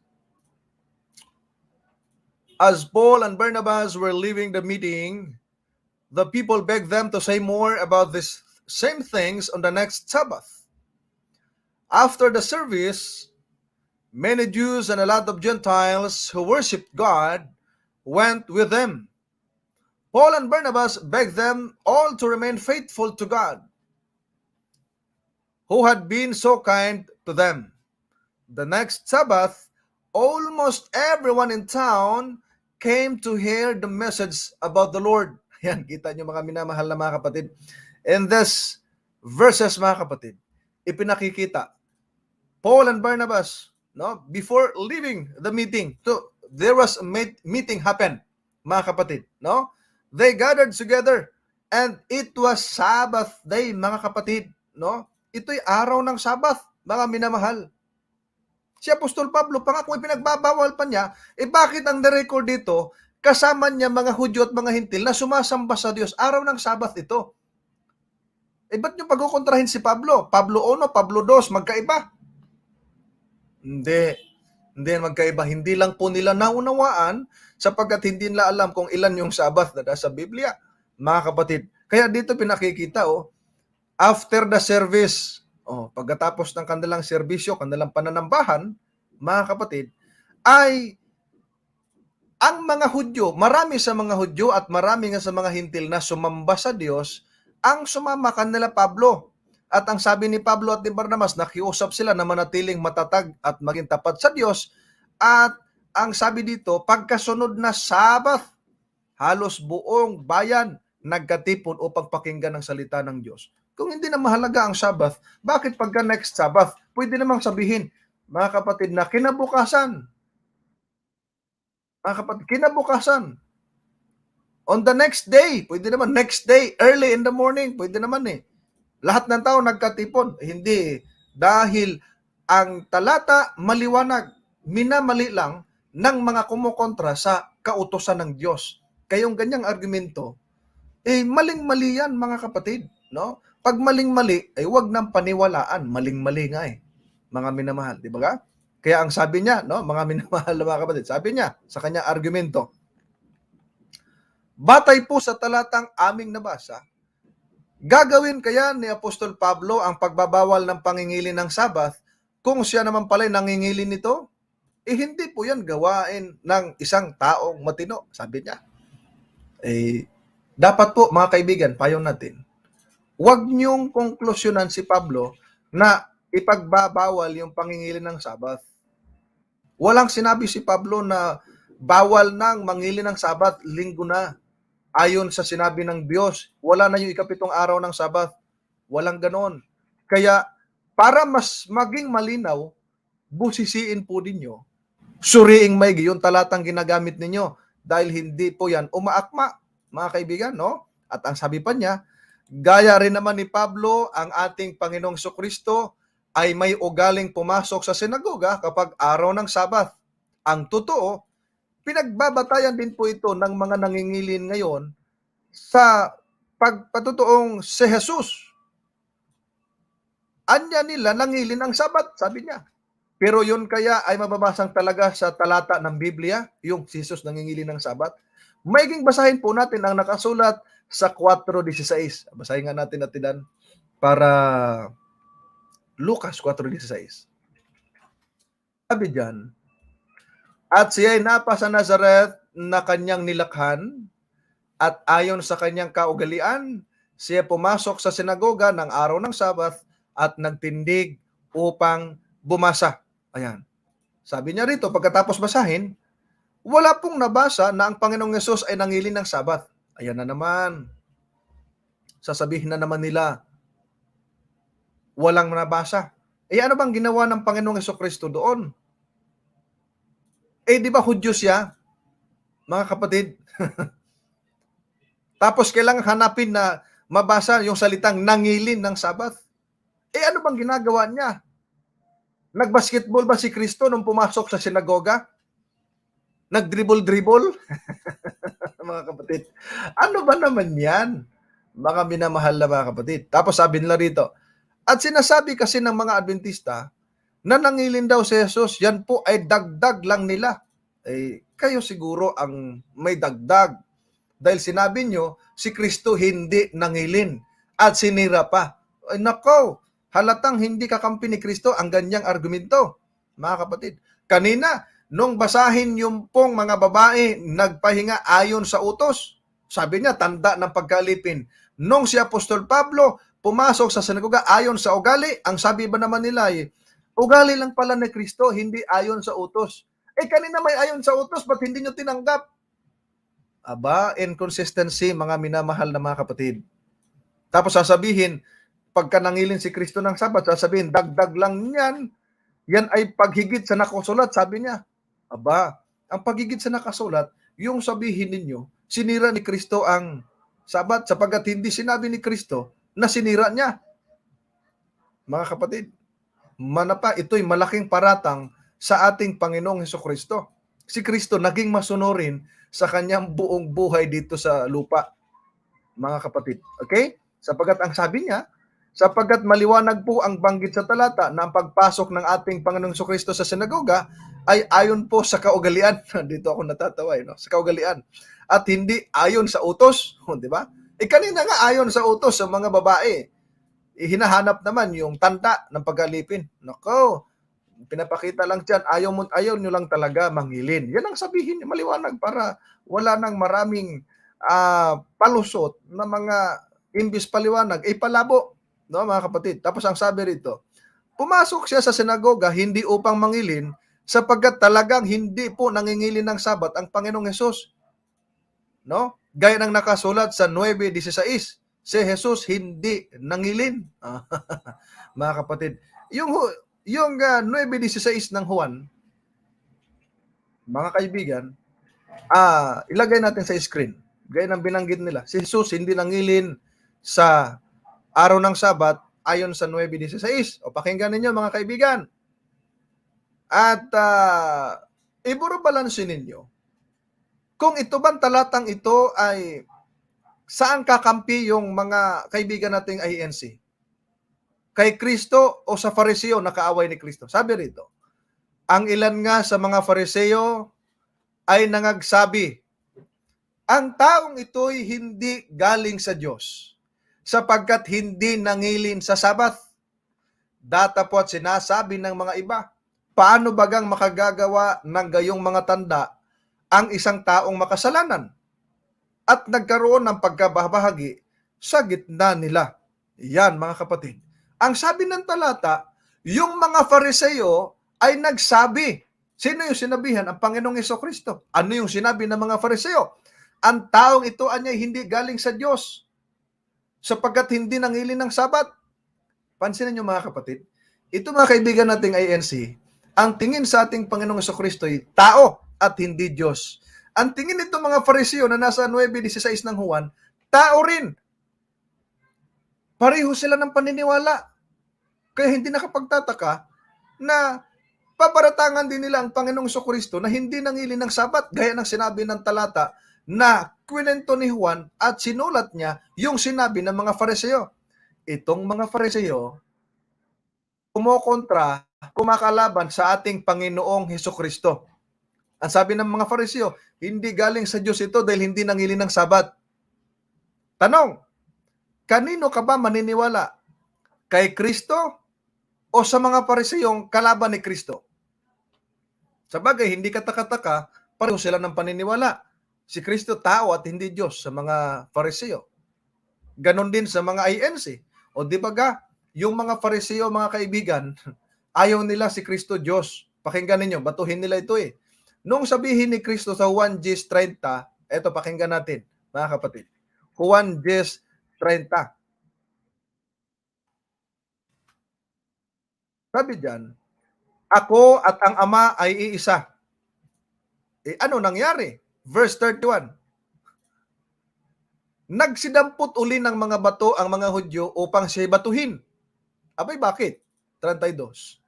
as Paul and Barnabas were leaving the meeting, the people begged them to say more about these same things on the next Sabbath. After the service, many Jews and a lot of Gentiles who worshipped God went with them. Paul and Barnabas begged them all to remain faithful to God, who had been so kind to them. The next Sabbath, almost everyone in town came to hear the message about the Lord. Yan, kita nyo mga minamahal na mga kapatid. In this verses, mga kapatid, ipinakikita, Paul and Barnabas, no, before leaving the meeting, there was a meeting happen, mga kapatid, no? They gathered together and it was Sabbath day, mga kapatid, no? Ito'y araw ng Sabbath, mga minamahal. Si Apostol Pablo pa nga, kung ipinagbabawal pa niya, bakit ang na-record dito, kasama niya mga Hudyo at mga Hintil na sumasamba sa Diyos, araw ng Sabat ito. Ba't niyo pagkukontrahin si Pablo? Pablo 1, Pablo 2, magkaiba? Hindi magkaiba. Hindi lang po nila naunawaan sapagkat hindi nila alam kung ilan yung Sabat na nasa Biblia, mga kapatid. Kaya dito pinakikita, after the service, pagkatapos ng kanilang serbisyo, kanilang pananambahan, mga kapatid, ay ang mga Hudyo, marami sa mga Hudyo at marami nga sa mga Hintil na sumamba sa Diyos, ang sumama kanila Pablo. At ang sabi ni Pablo at ni Barnabas, nakiusap sila na manatiling matatag at maging tapat sa Diyos. At ang sabi dito, pagkasunod na Sabat, halos buong bayan nagkatipon upang pakinggan ang salita ng Diyos. Kung hindi na mahalaga ang Sabbath, bakit pagka next Sabbath, pwede namang sabihin, mga kapatid, na kinabukasan, on the next day, pwede naman, next day, early in the morning, pwede naman Lahat ng tao nagkatipon. Hindi. Dahil ang talata maliwanag, minamali lang ng mga kumukontra sa kautusan ng Diyos. Kayong ganyang argumento, maling-mali yan, mga kapatid, no? Pag maling-mali, ay wag nang paniwalaan. Maling-mali nga mga minamahal, di ba ka? Kaya ang sabi niya, no, mga minamahal na mga kapatid, sabi niya sa kanyang argumento, batay po sa talatang aming nabasa, gagawin kaya ni Apostol Pablo ang pagbabawal ng pangingili ng Sabath kung siya naman pala nangingili nito? Hindi po yan gawain ng isang taong matino, sabi niya. Dapat po, mga kaibigan, payo natin, huwag niyong konklusyonan si Pablo na ipagbabawal yung pangingili ng Sabath. Walang sinabi si Pablo na bawal nang mangili ng Sabat, linggo na. Ayon sa sinabi ng Diyos, wala na yung ikapitong araw ng Sabat. Walang ganon. Kaya, para mas maging malinaw, busisiin po ninyo, suriing maigi yung talatang ginagamit ninyo dahil hindi po yan umaakma, mga kaibigan, no? At ang sabi pa niya, gaya rin naman ni Pablo, ang ating Panginoong Jesucristo ay may ugaling pumasok sa sinagoga kapag araw ng Sabat. Ang totoo, pinagbabatayan din po ito ng mga nangingilin ngayon sa pagpatutuong si Jesus. Anya nila nangilin ang Sabat, sabi niya. Pero yun kaya ay mababasang talaga sa talata ng Biblia, yung si Jesus nangingilin ng Sabat. Maiging basahin po natin ang nakasulat sa 4:16. Basahin nga natin atidan para Lucas 4:16. Sabi diyan, at siya'y napa sa Nazareth na kanyang nilakhan, at ayon sa kanyang kaugalian, siya pumasok sa sinagoga ng araw ng Sabat at nagtindig upang bumasa. Ayan. Sabi niya rito, pagkatapos basahin, wala pong nabasa na ang Panginoong Yesus ay nangilin ng Sabat. Ayan na naman. Sasabihin na naman nila, walang nabasa. Ano bang ginawa ng Panginoong Jesucristo doon? Di ba Hudyo siya? Mga kapatid. Tapos kailangan hanapin na mabasa yung salitang nangilin ng Sabat. ano bang ginagawa niya? Nagbasketball ba si Kristo nung pumasok sa sinagoga? Nagdribble-dribble? Mga kapatid. Ano ba naman yan? Mga minamahal na mga kapatid. Tapos sabi nila rito, at sinasabi kasi ng mga Adventista na nangilin daw si Jesus, yan po ay dagdag lang nila. Kayo siguro ang may dagdag. Dahil sinabi nyo, si Kristo hindi nangilin at sinira pa. Nako, halatang hindi kakampi ni Kristo ang ganyang argumento. Mga kapatid, kanina, nung basahin yung pong mga babae nagpahinga ayon sa utos, sabi niya, tanda ng pagkalipin. Nung si Apostol Pablo pumasok sa sinagoga ayon sa ugali, ang sabi ba naman nila ugali lang pala ni Kristo, hindi ayon sa utos. Kanina may ayon sa utos, ba't hindi nyo tinanggap? Aba, inconsistency, mga minamahal na mga kapatid. Tapos sasabihin, pagka nangilin si Kristo ng Sabat, sasabihin, dagdag lang yan. Yan ay paghigit sa nakasulat, sabi niya. Aba, ang paghigit sa nakasulat, yung sabihin ninyo, sinira ni Kristo ang Sabat sapagkat hindi sinabi ni Kristo na sinira niya. Mga kapatid, manapa, ito'y malaking paratang sa ating Panginoong Hesukristo. Si Kristo naging masunurin sa kanyang buong buhay dito sa lupa. Mga kapatid, okay? Sapagkat ang sabi niya, sapagkat maliwanag po ang banggit sa talata na ang pagpasok ng ating Panginoong Hesukristo sa sinagoga ay ayon po sa kaugalian. Dito ako natatawa, no? Sa kaugalian. At hindi ayon sa utos, di ba? Kanina nga ayon sa utos sa mga babae. Hinahanap naman yung tanda ng pag-alipin. Nako, pinapakita lang dyan, ayaw nyo lang talaga mangilin. Yan ang sabihin, maliwanag para wala nang maraming palusot na mga imbis paliwanag, palabo. No, mga kapatid. Tapos ang sabi rito, pumasok siya sa sinagoga hindi upang mangilin sapagkat talagang hindi po nangingilin ng Sabat ang Panginoong Hesus. No? Gaya ng nakasulat sa 9:16, si Jesus hindi nangilin. Mga kapatid, yung 9:16 ng Juan, mga kaibigan, ilagay natin sa screen. Gaya ng binanggit nila, si Jesus hindi nangilin sa araw ng Sabat ayon sa 9:16. O pakinggan ninyo mga kaibigan. At iburo balansin ninyo kung ito bang talatang ito ay saan kakampi yung mga kaibigan nating INC? Kay Kristo o sa Fariseo na kaaway ni Kristo? Sabi rito, ang ilan nga sa mga Fariseo ay nangagsabi, ang taong ito'y hindi galing sa Diyos, sapagkat hindi nangilin sa Sabat. Datapwat sinasabi ng mga iba, paano bagang makagagawa ng gayong mga tanda ang isang taong makasalanan? At nagkaroon ng pagkabahagi sa gitna nila. Yan mga kapatid. Ang sabi ng talata, yung mga Fariseo ay nagsabi. Sino yung sinabihan? Ang Panginoong Hesukristo. Ano yung sinabi ng mga Fariseo? Ang taong ito ay hindi galing sa Diyos sapagkat hindi nangilin ng Sabat. Pansinin niyo mga kapatid, ito mga kaibigan nating INC, ang tingin sa ating Panginoong Hesukristo ay tao at hindi Diyos. Ang tingin nito mga Fariseo na nasa 9:16 ng Juan, tao rin. Pareho sila ng paniniwala. Kaya hindi nakapagtataka na paparatangan din nila ang Panginoong Hesukristo na hindi nangilin ng Sabat, gaya ng sinabi ng talata na kwento ni Juan at sinulat niya yung sinabi ng mga Fariseo. Itong mga Fariseo, kumokontra, kumakalaban sa ating Panginoong Hesukristo. Ang sabi ng mga Fariseo, hindi galing sa Diyos ito dahil hindi nangilin ng Sabat. Tanong, kanino ka ba maniniwala? Kay Kristo o sa mga Fariseyong kalaban ni Kristo? Sabagay, hindi katakataka, pareho sila ng paniniwala. Si Kristo tao at hindi Diyos sa mga Fariseo. Ganon din sa mga INC. O di ba ga, yung mga Fariseo, mga kaibigan, ayaw nila si Kristo Diyos. Pakinggan ninyo, batuhin nila ito eh. Nung sabihin ni Kristo sa Juan 10:30, eto pakinggan natin, mga kapatid. Juan 10:30. Sabi diyan, ako at ang Ama ay iisa. Ano nangyari? Verse 31. Nagsidampot uli ng mga bato ang mga Hudyo upang siya'y batuhin. Abay, bakit? 32.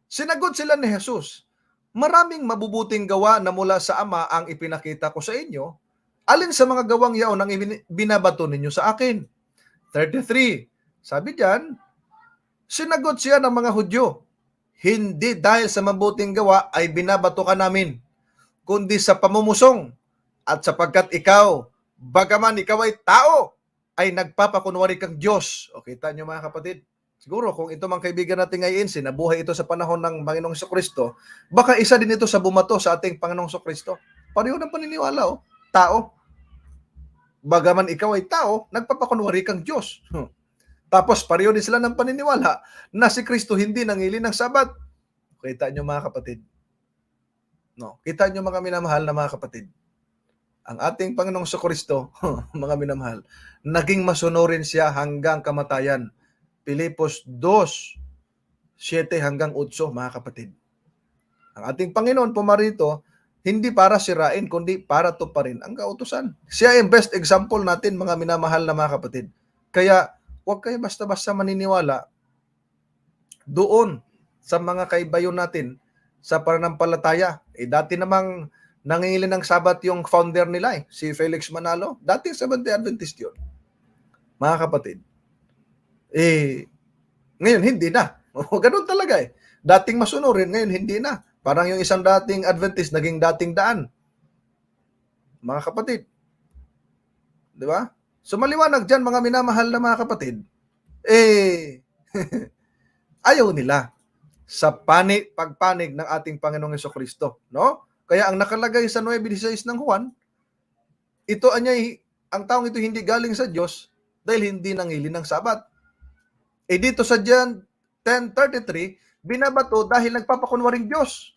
Sinagot sila ni Jesus, maraming mabubuting gawa na mula sa Ama ang ipinakita ko sa inyo. Alin sa mga gawang yaon ang binabato ninyo sa akin? 33. Sabi diyan, sinagot siya ng mga Hudyo, hindi dahil sa mabuting gawa ay binabato ka namin, kundi sa pamumusong at sapagkat ikaw, bagaman ikaw ay tao, ay nagpapakunwari kang Diyos. O kita nyo mga kapatid, siguro kung ito mga kaibigan natin ngayon, nabuhay ito sa panahon ng Panginoong Jesucristo, baka isa din ito sa bumato sa ating Panginoong Jesucristo. Pareho ng paniniwala, tao. Bagaman ikaw ay tao, nagpapakunwari kang Diyos. Tapos pareho din sila ng paniniwala na si Kristo hindi nangili ng Sabat. Kita nyo mga kapatid. No, kita nyo mga minamahal na mga kapatid. Ang ating Panginoong Jesucristo, mga minamahal, naging masunurin siya hanggang kamatayan. Pilipos 2:7 hanggang 8, mga kapatid. Ang ating Panginoon pumarito, hindi para sirain, kundi para tuparin ang kautusan. Siya ang best example natin, mga minamahal na mga kapatid. Kaya, huwag kayo basta-basta maniniwala doon sa mga kaibayon natin sa pananampalataya. Dati namang nangingili ng Sabat yung founder nila, si Felix Manalo. Dating Seventh-day Adventist yun. Mga kapatid. Ngayon, hindi na. Ganun talaga Dating masunurin, ngayon hindi na. Parang yung isang dating Adventist, naging dating daan. Mga kapatid. Di ba? So maliwanag dyan, mga minamahal na mga kapatid, ayaw nila sa pagpanig ng ating Panginoong Jesucristo. No? Kaya ang nakalagay sa 9:16 ng Juan, ito ang taong ito hindi galing sa Diyos dahil hindi nangili ng Sabat. Dito sa John 10:33, binabato dahil nagpapakunwaring Diyos.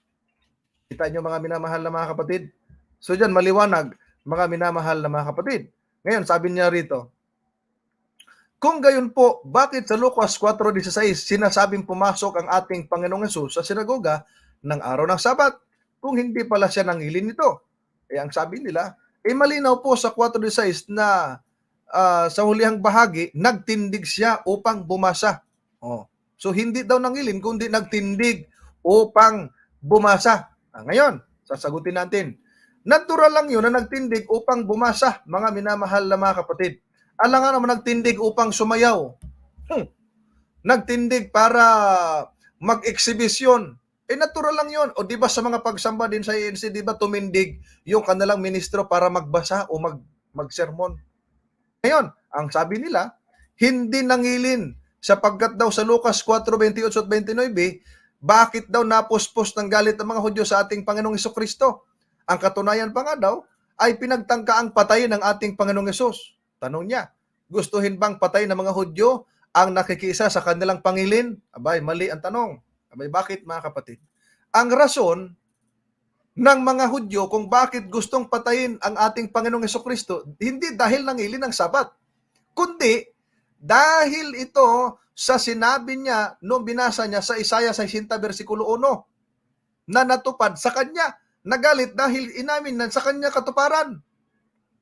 Kita nyo mga minamahal na mga kapatid. So dyan, maliwanag, mga minamahal na mga kapatid. Ngayon, sabi niya rito, kung gayon po, bakit sa Lucas 4:16 sinasabing pumasok ang ating Panginoong Hesus sa sinagoga ng araw ng Sabat, kung hindi pala siya nangili nito? Ang sabi nila, malinaw po sa 4:16 na sa hulihang bahagi, nagtindig siya upang bumasa. So hindi daw nangilin, kundi nagtindig upang bumasa. Ngayon, sasagutin natin. Natural lang yun na nagtindig upang bumasa, mga minamahal na mga kapatid. Alam nga naman, nagtindig upang sumayaw. Nagtindig para mag-exhibisyon. Natural lang yun. O di ba sa mga pagsamba din sa ANC, di ba tumindig yung kanilang ministro para magbasa o mag-sermon? Ngayon, ang sabi nila, hindi nangilin sapagkat daw sa Lucas 4:28 at 29, bakit daw napuspos ng galit ng mga Hudyo sa ating Panginoong Jesucristo? Ang katunayan pa nga daw ay pinagtangkaang patayin ng ating Panginoong Hesus. Tanong niya, gustuhin bang patayin ng mga Hudyo ang nakikisa sa kanilang pangilin? Abay, mali ang tanong. Abay, bakit mga kapatid? Ang rason ng mga Hudyo kung bakit gustong patayin ang ating Panginoong Jesucristo, hindi dahil nangilin ng Sabat, kundi dahil ito sa sinabi niya nung binasa niya sa Isaiah 60 versikulo 1 na natupad sa kanya, nagalit dahil inamin na sa kanya katuparan.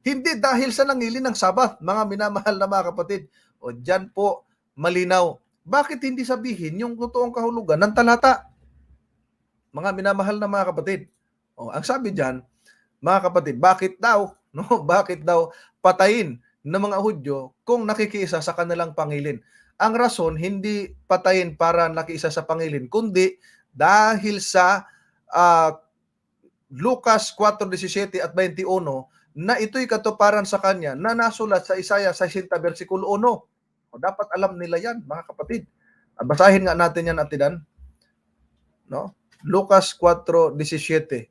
Hindi dahil sa nangilin ng Sabat, mga minamahal na mga kapatid. O dyan po, malinaw. Bakit hindi sabihin yung totoong kahulugan ng talata? Mga minamahal na mga kapatid. Ang sabi dyan, mga kapatid, bakit daw patayin ng mga Hudyo kung nakikiisa sa kanilang pangilin? Ang rason, hindi patayin para nakiisa sa pangilin, kundi dahil sa Lucas 4:17 at 21 na ito'y katuparan sa kanya na nasulat sa Isaiah 60 versikulo 1. Dapat alam nila yan, mga kapatid. Basahin nga natin yan, Atidan. No? Lucas 4:17.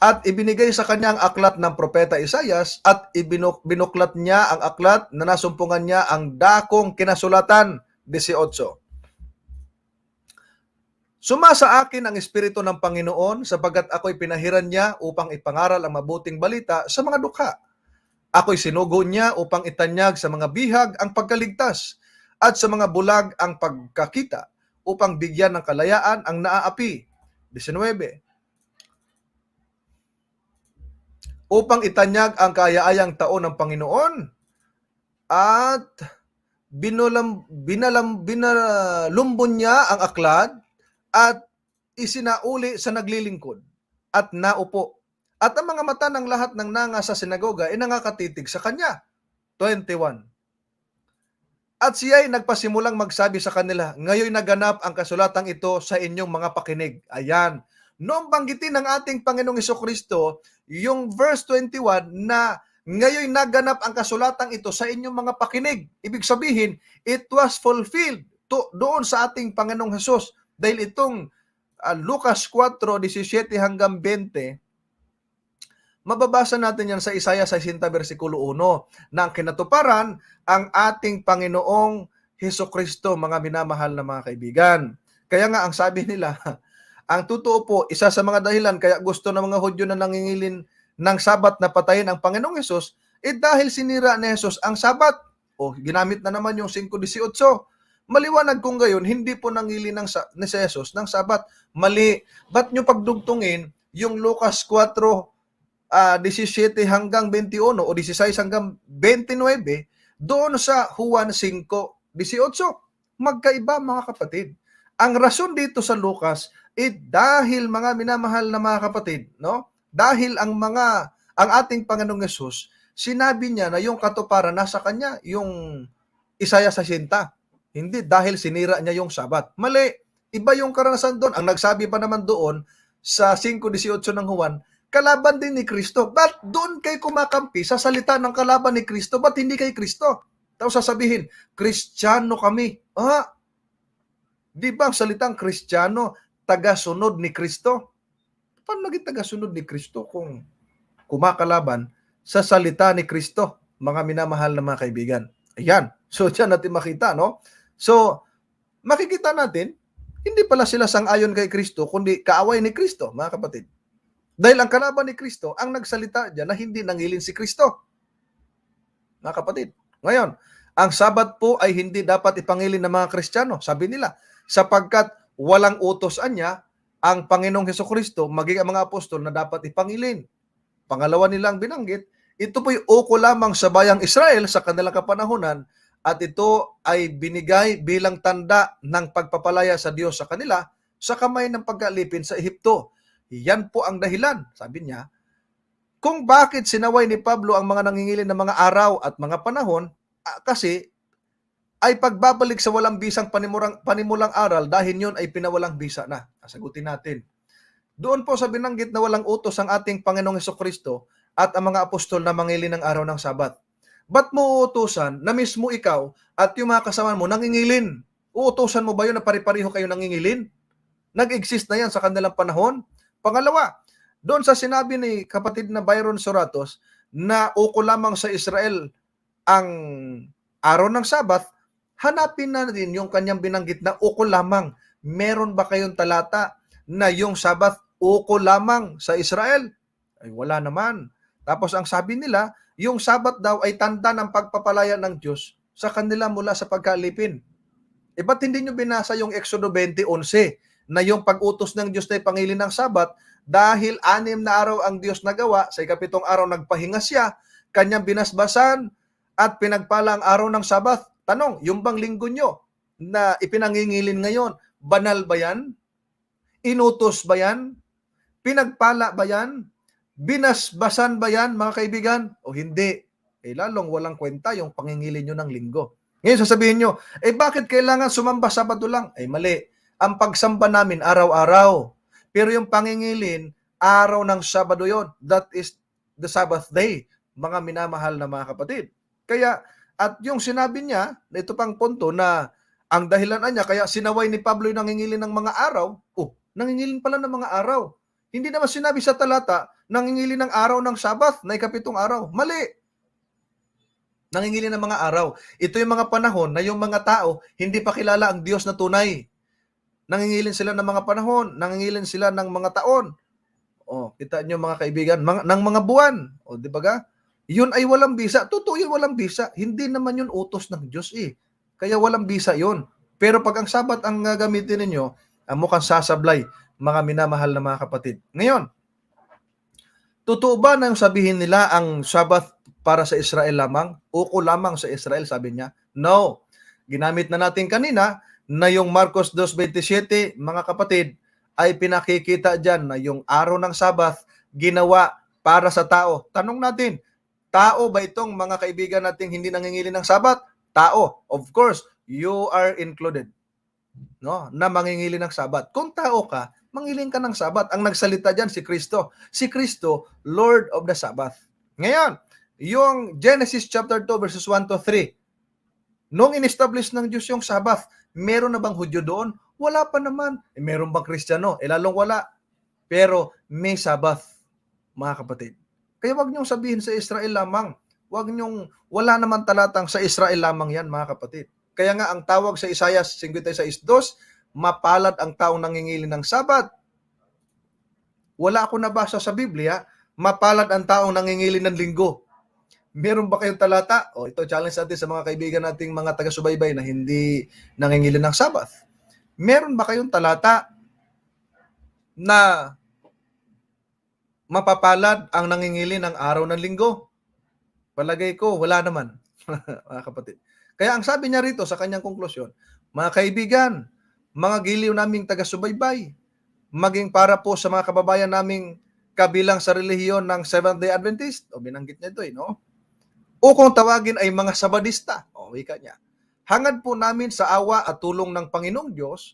At ibinigay sa kanya ang aklat ng propeta Isaias at binuklat niya ang aklat na nasumpungan niya ang dakong kinasulatan. 18. Sumasa akin ang Espiritu ng Panginoon sapagkat ako'y pinahiran niya upang ipangaral ang mabuting balita sa mga dukha. Ako'y sinugo niya upang itanyag sa mga bihag ang pagkaligtas at sa mga bulag ang pagkakita, upang bigyan ng kalayaan ang naaapi. 19. Upang itanyag ang kaaya-ayang taon ng Panginoon at binalumbon niya ang aklad at isinauli sa naglilingkod at naupo. At ang mga mata ng lahat ng nanga sa sinagoga ay nangakatitig sa kanya. 21. At siya ay nagpasimulang magsabi sa kanila, ngayon naganap ang kasulatang ito sa inyong mga pakinig. Ayan. Noong banggitin ng ating Panginoong Hesukristo, yung verse 21 na ngayon naganap ang kasulatang ito sa inyong mga pakinig. Ibig sabihin, it was fulfilled doon sa ating Panginoong Hesus. Dahil itong Lucas 4:17 hanggang 20, mababasa natin yan sa Isaiah 60 versikulo 1 na ang kinatuparan ang ating Panginoong Hesukristo, mga minamahal na mga kaibigan. Kaya nga ang sabi nila, ang totoo po, isa sa mga dahilan kaya gusto ng mga Hudyo na nangingilin ng Sabat na patayin ang Panginoong Hesus, dahil sinira ni Hesus ang Sabat. O ginamit na naman yung 5:18. Maliwanag kung gayon, hindi po nangilin ni Hesus ng Sabat. Mali. Ba't nyo pagdugtungin yung Lucas 4:17 hanggang 21 o 16 hanggang 29 doon sa Juan 5:18? Magkaiba, mga kapatid. Ang rason dito sa Lucas dahil, mga minamahal na mga kapatid, no? Dahil ang ating Panginoong Hesus, sinabi niya na yung katuparan nasa kanya, yung Isaiah 60. Hindi dahil sinira niya yung Sabat. Mali. Iba yung karanasan doon. Ang nagsabi pa naman doon sa 5:18 ng Juan, kalaban din ni Kristo. Ba't doon kayo kumakampi sa salita ng kalaban ni Kristo? Ba't hindi kay Kristo? Tapos sasabihin, Kristiyano kami. Di ba ang salitang Kristiyano, tagasunod ni Kristo? Paano naging tagasunod ni Kristo kung kumakalaban sa salita ni Kristo, mga minamahal na mga kaibigan? Ayan. So, dyan natin makita, no? So, makikita natin, hindi pala sila sang-ayon kay Kristo, kundi kaaway ni Kristo, mga kapatid. Dahil ang kalaban ni Kristo, ang nagsalita dyan na hindi nangilin si Kristo. Mga kapatid. Ngayon, ang Sabat po ay hindi dapat ipangilin ng mga Kristiyano, sabi nila, sapagkat walang utosan niya ang Panginoong Hesukristo, maging ang mga apostol na dapat ipangilin. Pangalawa nilang binanggit, ito po'y uko lamang sa bayang Israel sa kanilang kapanahunan at ito ay binigay bilang tanda ng pagpapalaya sa Diyos sa kanila sa kamay ng pag-alipin sa Ehipto. Yan po ang dahilan, sabi niya, kung bakit sinaway ni Pablo ang mga nangingilin ng mga araw at mga panahon, kasi ay pagbabalik sa walang bisang panimulang aral dahil yun ay pinawalang bisa na. Sagutin natin. Doon po sa binanggit na walang utos ang ating Panginoong Hesukristo at ang mga apostol na mangilin ng araw ng Sabat. Ba't mo uutusan na mismo ikaw at yung mga kasama mo nangingilin? Uutusan mo ba yun na pari-pariho kayo nangingilin? Nag-exist na yan sa kanilang panahon. Pangalawa, doon sa sinabi ni kapatid na Byron Soratos na uko lamang sa Israel ang araw ng Sabat, hanapin na din yung kanyang binanggit na uko lamang. Meron ba kayong talata na yung Sabat uko lamang sa Israel? Ay wala naman. Tapos ang sabi nila, yung Sabat daw ay tanda ng pagpapalaya ng Diyos sa kanila mula sa pagkalipin. Ba't hindi nyo binasa yung Exodo 20:11 na yung pag-utos ng Diyos na ipangilin ng Sabat dahil 6 na araw ang Diyos nagawa, sa 7th araw nagpahinga siya, kanyang binasbasan at pinagpala ang araw ng Sabat. Tanong, yung bang linggo nyo na ipinangingilin ngayon, banal ba yan? Inutos ba yan? Pinagpala ba yan? Binasbasan ba yan, mga kaibigan? O hindi? Lalong walang kwenta yung pangingilin nyo ng linggo. Ngayon sasabihin nyo, bakit kailangan sumamba Sabado lang? Mali. Ang pagsamba namin araw-araw. Pero yung pangingilin, araw ng Sabado yon. That is the Sabbath day, mga minamahal na mga kapatid. Kaya, at yung sinabi niya, ito pang punto na ang dahilan niya, kaya sinaway ni Pablo yung nangingilin ng mga araw, nangingilin pala ng mga araw. Hindi naman sinabi sa talata, nangingilin ng araw ng Sabat na 7th araw. Mali. Nangingilin ng mga araw. Ito yung mga panahon na yung mga tao hindi pa kilala ang Diyos na tunay. Nangingilin sila ng mga panahon, nangingilin sila ng mga taon. Kita nyo mga kaibigan, ng mga buwan. Di ba ga? Yun ay walang bisa. Totoo yun, walang bisa. Hindi naman yun utos ng Diyos Kaya walang bisa yun. Pero pag ang Sabat ang gagamitin ninyo, mukhang sasablay, mga minamahal na mga kapatid. Ngayon, totoo ba na yung sabihin nila ang Sabat para sa Israel lamang? Uko lamang sa Israel, sabi niya? No. Ginamit na natin kanina na yung Marcos 2:27, mga kapatid, ay pinakikita dyan na yung araw ng Sabbath ginawa para sa tao. Tanong natin, tao ba itong mga kaibigan nating hindi nangingili ng Sabbath? Tao. Of course, you are included, no? Na mangingili ng Sabbath. Kung tao ka, mangiling ka ng Sabbath. Ang nagsalita diyan si Kristo. Si Kristo, Lord of the Sabbath. Ngayon, yung Genesis chapter 2 verses 1 to 3. Nung in-establish ng Diyos yung Sabbath, meron na bang Hudyo doon? Wala pa naman. Meron bang Kristiyano? Lalong wala. Pero may Sabbath, mga kapatid. Kaya wag niyong sabihin sa Israel lamang. Wala naman talatang sa Israel lamang yan, mga kapatid. Kaya nga ang tawag sa Isaiah 56:2, mapalad ang taong nangingili ng Sabat. Wala ako nabasa sa Biblia, mapalad ang taong nangingili ng linggo. Meron ba kayong talata? Ito challenge natin sa mga kaibigan nating mga taga-subaybay na hindi nangingili ng Sabbath. Meron ba kayong talata na mapapalad ang nangingili ng araw ng linggo? Palagay ko, wala naman, mga kapatid. Kaya ang sabi niya rito sa kanyang konklusyon, mga kaibigan, mga giliw naming taga-subaybay, maging para po sa mga kababayan naming kabilang sa relihiyon ng Seventh-day Adventist, binanggit niya ito no? O kung tawagin ay mga Sabadista, wika niya. Hangad po namin sa awa at tulong ng Panginoong Diyos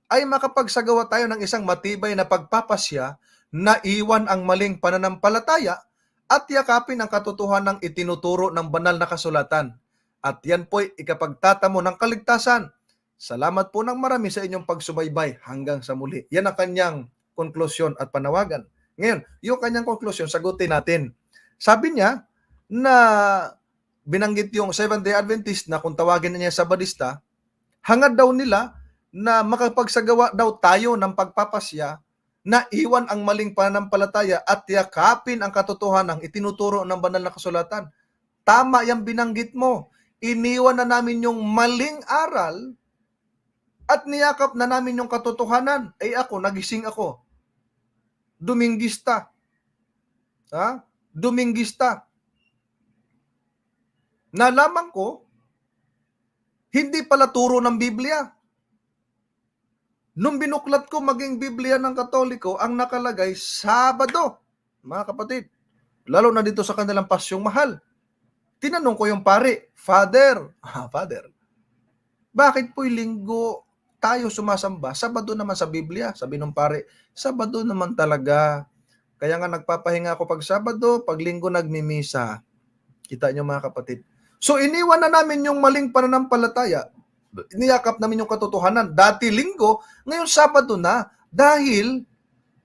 ay makapagsagawa tayo ng isang matibay na pagpapasya na iwan ang maling pananampalataya at yakapin ang katotohanan ng itinuturo ng banal na kasulatan. At yan po'y ikapagtatamo ng kaligtasan. Salamat po ng marami sa inyong pagsubaybay hanggang sa muli. Yan ang kanyang konklusyon at panawagan. Ngayon, yung kanyang konklusyon, sagutin natin. Sabi niya na binanggit yung Seventh-day Adventist na kung tawagin niya Sabadista, hangad daw nila na makapagsagawa daw tayo ng pagpapasya na iwan ang maling pananampalataya at yakapin ang katotohanan ng itinuturo ng banal na kasulatan. Tama yung binanggit mo. Iniwan na namin yung maling aral at niyakap na namin yung katotohanan. Nagising ako. Dominguista. Dominguista. Nalaman ko, hindi pala turo ng Biblia. Nung binuklat ko maging Biblia ng Katoliko, ang nakalagay, Sabado. Mga kapatid, lalo na dito sa kanilang pasyong mahal. Tinanong ko yung pare, Father, bakit po'y linggo tayo sumasamba? Sabado naman sa Biblia. Sabi ng pare, Sabado naman talaga. Kaya nga nagpapahinga ako pag Sabado, pag linggo nagmimisa. Kita niyo mga kapatid. So iniwan na namin yung maling pananampalataya. Niyakap namin yung katotohanan. Dati linggo, ngayon Sabado na. Dahil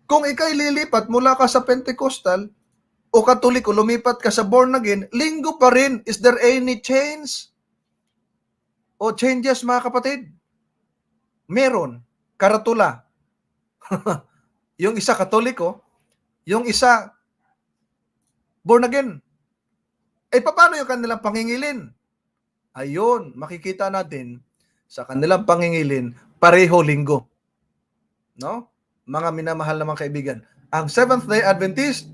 kung ikay lilipat mula ka sa Pentecostal o Katoliko, lumipat ka sa born again, linggo pa rin. Is there any change? O changes mga kapatid? Meron. Karatula. Yung isa Katoliko, yung isa born again. Paano yung kanilang pangingilin? Ayun, makikita natin sa kanilang pangingilin, pareho linggo. No? Mga minamahal na mga kaibigan, ang Seventh-day Adventist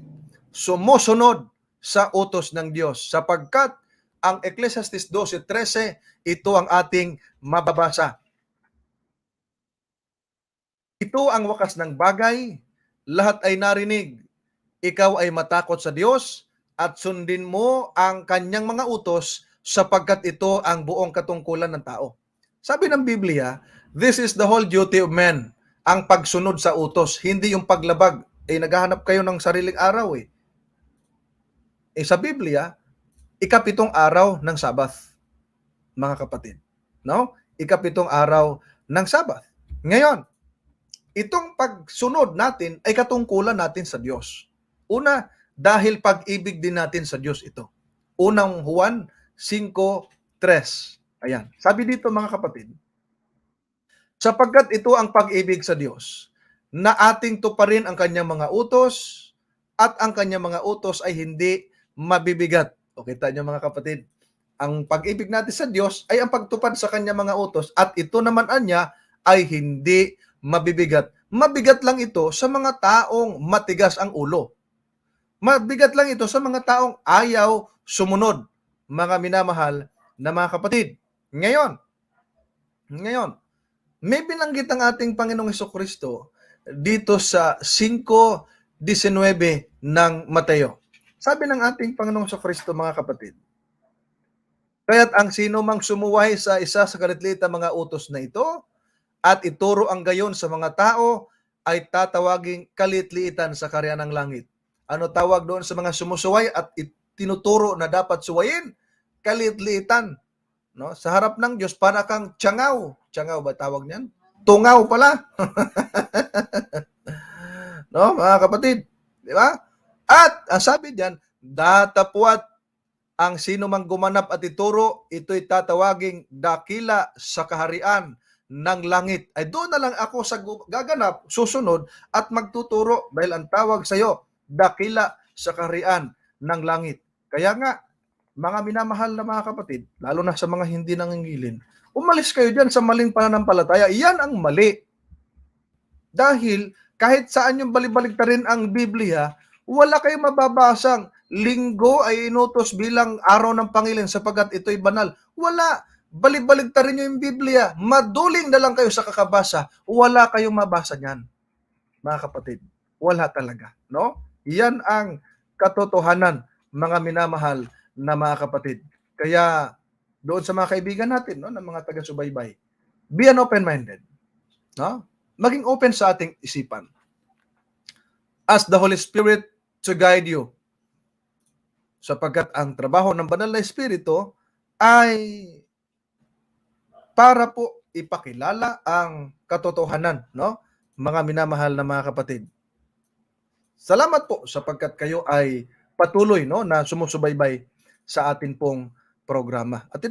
sumusunod sa utos ng Diyos sapagkat ang Ecclesiastes 12:13, ito ang ating mababasa. Ito ang wakas ng bagay, lahat ay narinig. Ikaw ay matakot sa Diyos at sundin mo ang kanyang mga utos sapagkat ito ang buong katungkulan ng tao. Sabi ng Biblia, this is the whole duty of man, ang pagsunod sa utos, hindi yung paglabag. Naghahanap kayo ng sariling araw sa Biblia, ikapitong araw ng Sabbath, mga kapatid. No? Ikapitong araw ng Sabbath. Ngayon, itong pagsunod natin ay katungkulan natin sa Diyos. Una, dahil pag-ibig din natin sa Diyos ito. Unang Juan 5:3. Ayan. Sabi dito mga kapatid, sapagkat ito ang pag-ibig sa Diyos, na ating tuparin ang kanyang mga utos, at ang kanyang mga utos ay hindi mabibigat. O kita niyo mga kapatid, ang pag-ibig natin sa Diyos ay ang pagtupad sa kanyang mga utos, at ito naman anya ay hindi mabibigat. Mabigat lang ito sa mga taong matigas ang ulo. Mabigat lang ito sa mga taong ayaw sumunod, mga minamahal na mga kapatid. Ngayon, Ngayon, may binanggit ang ating Panginoong Hesukristo dito sa 5:19 ng Mateo. Sabi ng ating Panginoong Hesukristo, mga kapatid, kaya't ang sino mang sumuway sa isa sa kalitliit mga utos na ito at ituro ang gayon sa mga tao ay tatawaging kalitliitan sa kaharian ng langit. Ano tawag doon sa mga sumusuway at tinuturo na dapat suwayin? Kalitliitan. No? Sa harap ng Diyos, para kang tiyangaw. Tiyangaw ba tawag niyan? Tungaw pala. No, mga kapatid. Di ba? At ang sabi diyan, datapwat ang sino mang gumanap at ituro, ito'y tatawaging dakila sa kaharian ng langit. Ay doon na lang ako sa gaganap, susunod at magtuturo dahil ang tawag sa iyo, dakila sa kaharian ng langit. Kaya nga, mga minamahal na mga kapatid, lalo na sa mga hindi nangingilin, umalis kayo dyan sa maling pananampalataya. Iyan ang mali. Dahil kahit saan yung balibalik na rin ang Biblia, wala kayong mababasang linggo ay inutos bilang araw ng Panginoon sapagkat ito'y banal. Wala. Balibalik na rin yung Biblia. Maduling na lang kayo sa kakabasa. Wala kayong mabasa niyan, mga kapatid. Wala talaga. No? Yan ang katotohanan, mga minamahal na mga kapatid. Kaya doon sa mga kaibigan natin, no, ng mga taga-subaybay, be an open-minded. No? Maging open sa ating isipan. Ask the Holy Spirit to guide you. Sapagkat ang trabaho ng banal na Espiritu ay para po ipakilala ang katotohanan, no? Mga minamahal na mga kapatid. Salamat po sapagkat kayo ay patuloy, no, na sumusubaybay sa atin pong programa. At